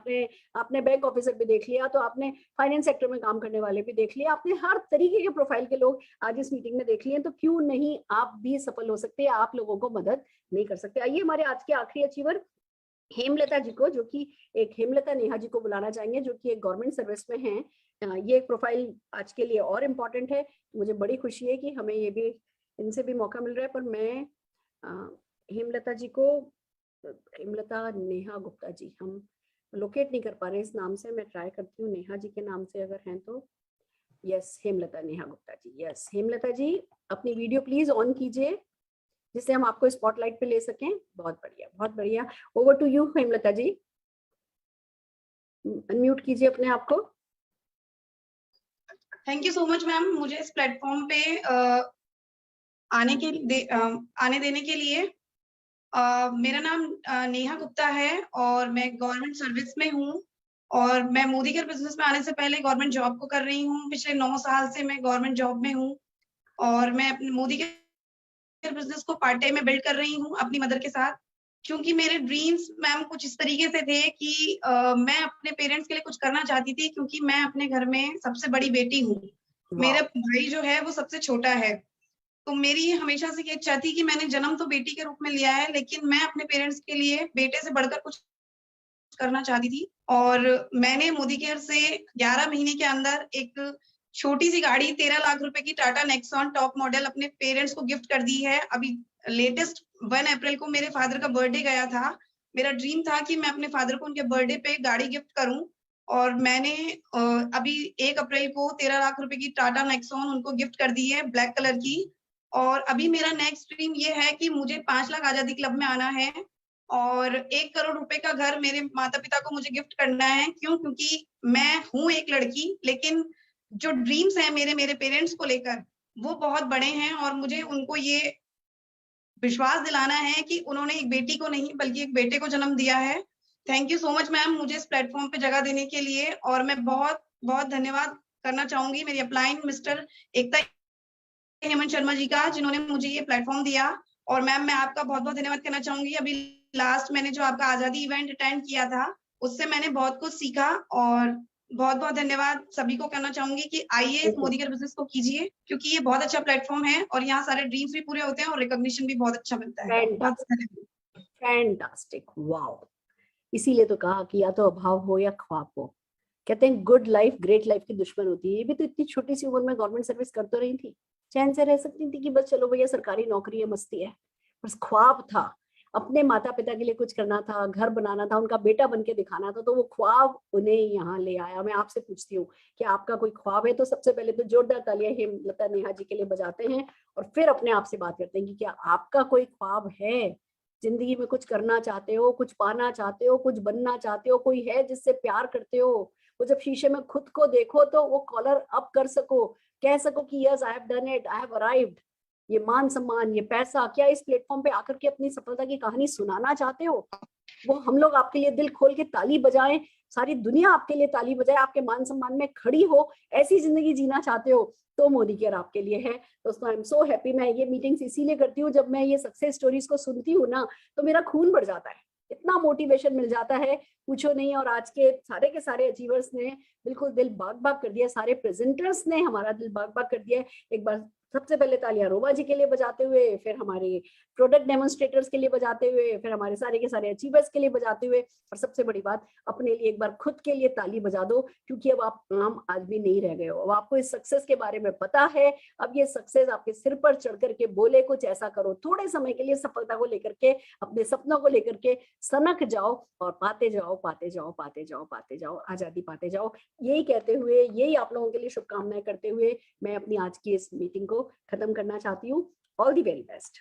Speaker 11: आपने बैंक ऑफिसर भी देख लिया, तो आपने फाइनेंस सेक्टर में काम करने वाले भी देख लिया, आपने हर तरीके के प्रोफाइल के लोग आज इस मीटिंग में देख लिए। तो क्यों नहीं आप भी सफल हो सकते हैं? आप लोगों को मदद नहीं कर सकते? आइए हमारे आज के आखिरी अचीवर हेमलता जी को, जो कि एक हेमलता नेहा जी को बुलाना चाहेंगे, जो कि एक गवर्नमेंट सर्विस में हैं। ये एक प्रोफाइल आज के लिए और इम्पोर्टेंट है। मुझे बड़ी खुशी है कि हमें ये भी इनसे भी मौका मिल रहा है। पर मैं हेमलता जी को, हेमलता नेहा गुप्ता जी, हम लोकेट नहीं कर पा रहे इस नाम से। मैं ट्राई करती हूँ नेहा जी के नाम से अगर हैं तो। यस, हेमलता नेहा गुप्ता जी। यस हेमलता जी, अपनी वीडियो प्लीज ऑन कीजिए जिससे हम आपको स्पॉटलाइट पे ले सकें। बहुत बढ़िया, बहुत बढ़िया। Over to you Hemlata ji, unmute कीजिए अपने आप को।
Speaker 12: Thank you so much ma'am, मुझे इस प्लेटफॉर्म पे आने देने के लिए। मेरा नाम नेहा गुप्ता है और मैं गवर्नमेंट सर्विस में हूँ और मैं मोदी केयर बिजनेस में आने से पहले गवर्नमेंट जॉब को कर रही हूँ। पिछले 9 साल से मैं गवर्नमेंट जॉब में हूँ और मैं अपने मोदी केयर बिजनेस को पार्ट टाइम में बिल्ड कर रही हूँ अपनी मदर के साथ, क्योंकि मेरे ड्रीम्स मैम कुछ इस तरीके से थे कि मैं अपने पेरेंट्स के लिए कुछ करना चाहती थी, क्योंकि मैं अपने घर में सबसे बड़ी बेटी हूँ। मेरा भाई जो है वो सबसे छोटा है। तो मेरी हमेशा से ये इच्छा थी कि मैंने जन्म तो बेटी के रूप में लिया है, लेकिन मैं अपने पेरेंट्स के लिए बेटे से बढ़कर कुछ करना चाहती थी। और मैंने मोदी केयर से 11 महीने के अंदर एक छोटी सी गाड़ी 13 लाख रुपए की टाटा नेक्सॉन टॉप मॉडल अपने पेरेंट्स को गिफ्ट कर दी है। अभी लेटेस्ट 1 अप्रैल को मेरे फादर का बर्थडे गया था। मेरा ड्रीम था कि मैं अपने फादर को उनके बर्थडे पे गाड़ी गिफ्ट करूं और मैंने अभी 1 अप्रैल को 13 लाख रुपए की टाटा नेक्सॉन उनको गिफ्ट कर दी है, ब्लैक कलर की। और अभी मेरा नेक्स्ट ड्रीम ये है कि मुझे 5 लाख आजादी क्लब में आना है और 1 करोड़ रुपए का घर मेरे माता पिता को मुझे गिफ्ट करना है। क्यों? क्योंकि मैं हूँ एक लड़की, लेकिन जो ड्रीम्स हैं मेरे पेरेंट्स को लेकर वो बहुत बड़े हैं और मुझे उनको ये विश्वास दिलाना है कि उन्होंने एक बेटी को नहीं बल्कि एक बेटे को जन्म दिया है। Thank you so much ma'am मुझे इस प्लेटफॉर्म पे जगह देने के लिए, और मैं बहुत बहुत धन्यवाद करना चाहूंगी मेरी अपलाइन मिस्टर एकता हेमंत शर्मा जी का, जिन्होंने मुझे ये प्लेटफॉर्म दिया। और मैम मैं आपका बहुत बहुत धन्यवाद करना चाहूंगी। अभी लास्ट मैंने जो आपका आजादी इवेंट अटेंड किया था उससे मैंने बहुत कुछ सीखा, और बहुत बहुत धन्यवाद सभी को करना चाहूंगी कि आइए मोदी केयर बिजनेस को कीजिए, क्योंकि ये बहुत अच्छा प्लेटफॉर्म है और यहाँ सारे ड्रीम्स भी पूरे होते हैं और रिकॉग्निशन भी बहुत अच्छा मिलता है।
Speaker 2: Fantastic, wow. इसीलिए तो कहा कि या तो अभाव हो या ख्वाब हो। कहते हैं गुड लाइफ ग्रेट लाइफ की दुश्मन होती है। ये भी तो इतनी छोटी सी उम्र में गवर्नमेंट सर्विस कर तो रही थी, चैन से रह सकती थी कि बस चलो भैया सरकारी नौकरी है, मस्ती है। बस ख्वाब था, अपने माता पिता के लिए कुछ करना था, घर बनाना था, उनका बेटा बन के दिखाना था, तो वो ख्वाब उन्हें यहाँ ले आया। मैं आपसे पूछती हूँ कि आपका कोई ख्वाब है? तो सबसे पहले तो जोरदार तालियां हेमलता नेहा जी के लिए बजाते हैं और फिर अपने आप से बात करते हैं कि क्या आपका कोई ख्वाब है? जिंदगी में कुछ करना चाहते हो, कुछ पाना चाहते हो, कुछ बनना चाहते हो, कोई है जिससे प्यार करते हो? वो जब शीशे में खुद को देखो तो वो कॉलर अप कर सको, कह सको कि yes I have done it, I have arrived. ये मान सम्मान, ये पैसा, क्या इस प्लेटफॉर्म पे आकर के अपनी सफलता की कहानी सुनाना चाहते हो? वो हम लोग आपके लिए दिल खोल के ताली बजाएं, सारी दुनिया आपके लिए ताली बजाए, आपके मान सम्मान में खड़ी हो, ऐसी जिंदगी जीना चाहते हो तो मोदी केयर आपके लिए है। दोस्तों आई एम सो हैप्पी। मैं ये मीटिंग्स इसीलिए करती हूँ, जब मैं ये सक्सेस स्टोरीज को सुनती हूँ ना तो मेरा खून बढ़ जाता है, इतना मोटिवेशन मिल जाता है पूछो नहीं। और आज के सारे अचीवर्स ने बिल्कुल दिल बाग बाग कर दिया, सारे प्रेजेंटर्स ने हमारा दिल बाग बाग कर दिया। एक बार सबसे पहले तालियां रोमा जी के लिए बजाते हुए, फिर हमारे प्रोडक्ट डेमोन्स्ट्रेटर्स के लिए बजाते हुए, फिर हमारे सारे के सारे अचीवर्स के लिए बजाते हुए, और सबसे बड़ी बात अपने लिए एक बार खुद के लिए ताली बजा दो, क्योंकि अब आप आम आदमी नहीं रह गए हो। अब आपको इस सक्सेस के बारे में पता है। अब ये सक्सेस आपके सिर पर चढ़ करके बोले कुछ ऐसा करो, थोड़े समय के लिए सफलता को लेकर के, अपने सपनों को लेकर के सनक जाओ और पाते जाओ, पाते जाओ, पाते जाओ, पाते जाओ, आजादी पाते जाओ। यही कहते हुए, यही आप लोगों के लिए शुभकामनाएं करते हुए मैं अपनी आज की इस मीटिंग को खत्म करना चाहती हूँ। All the very best.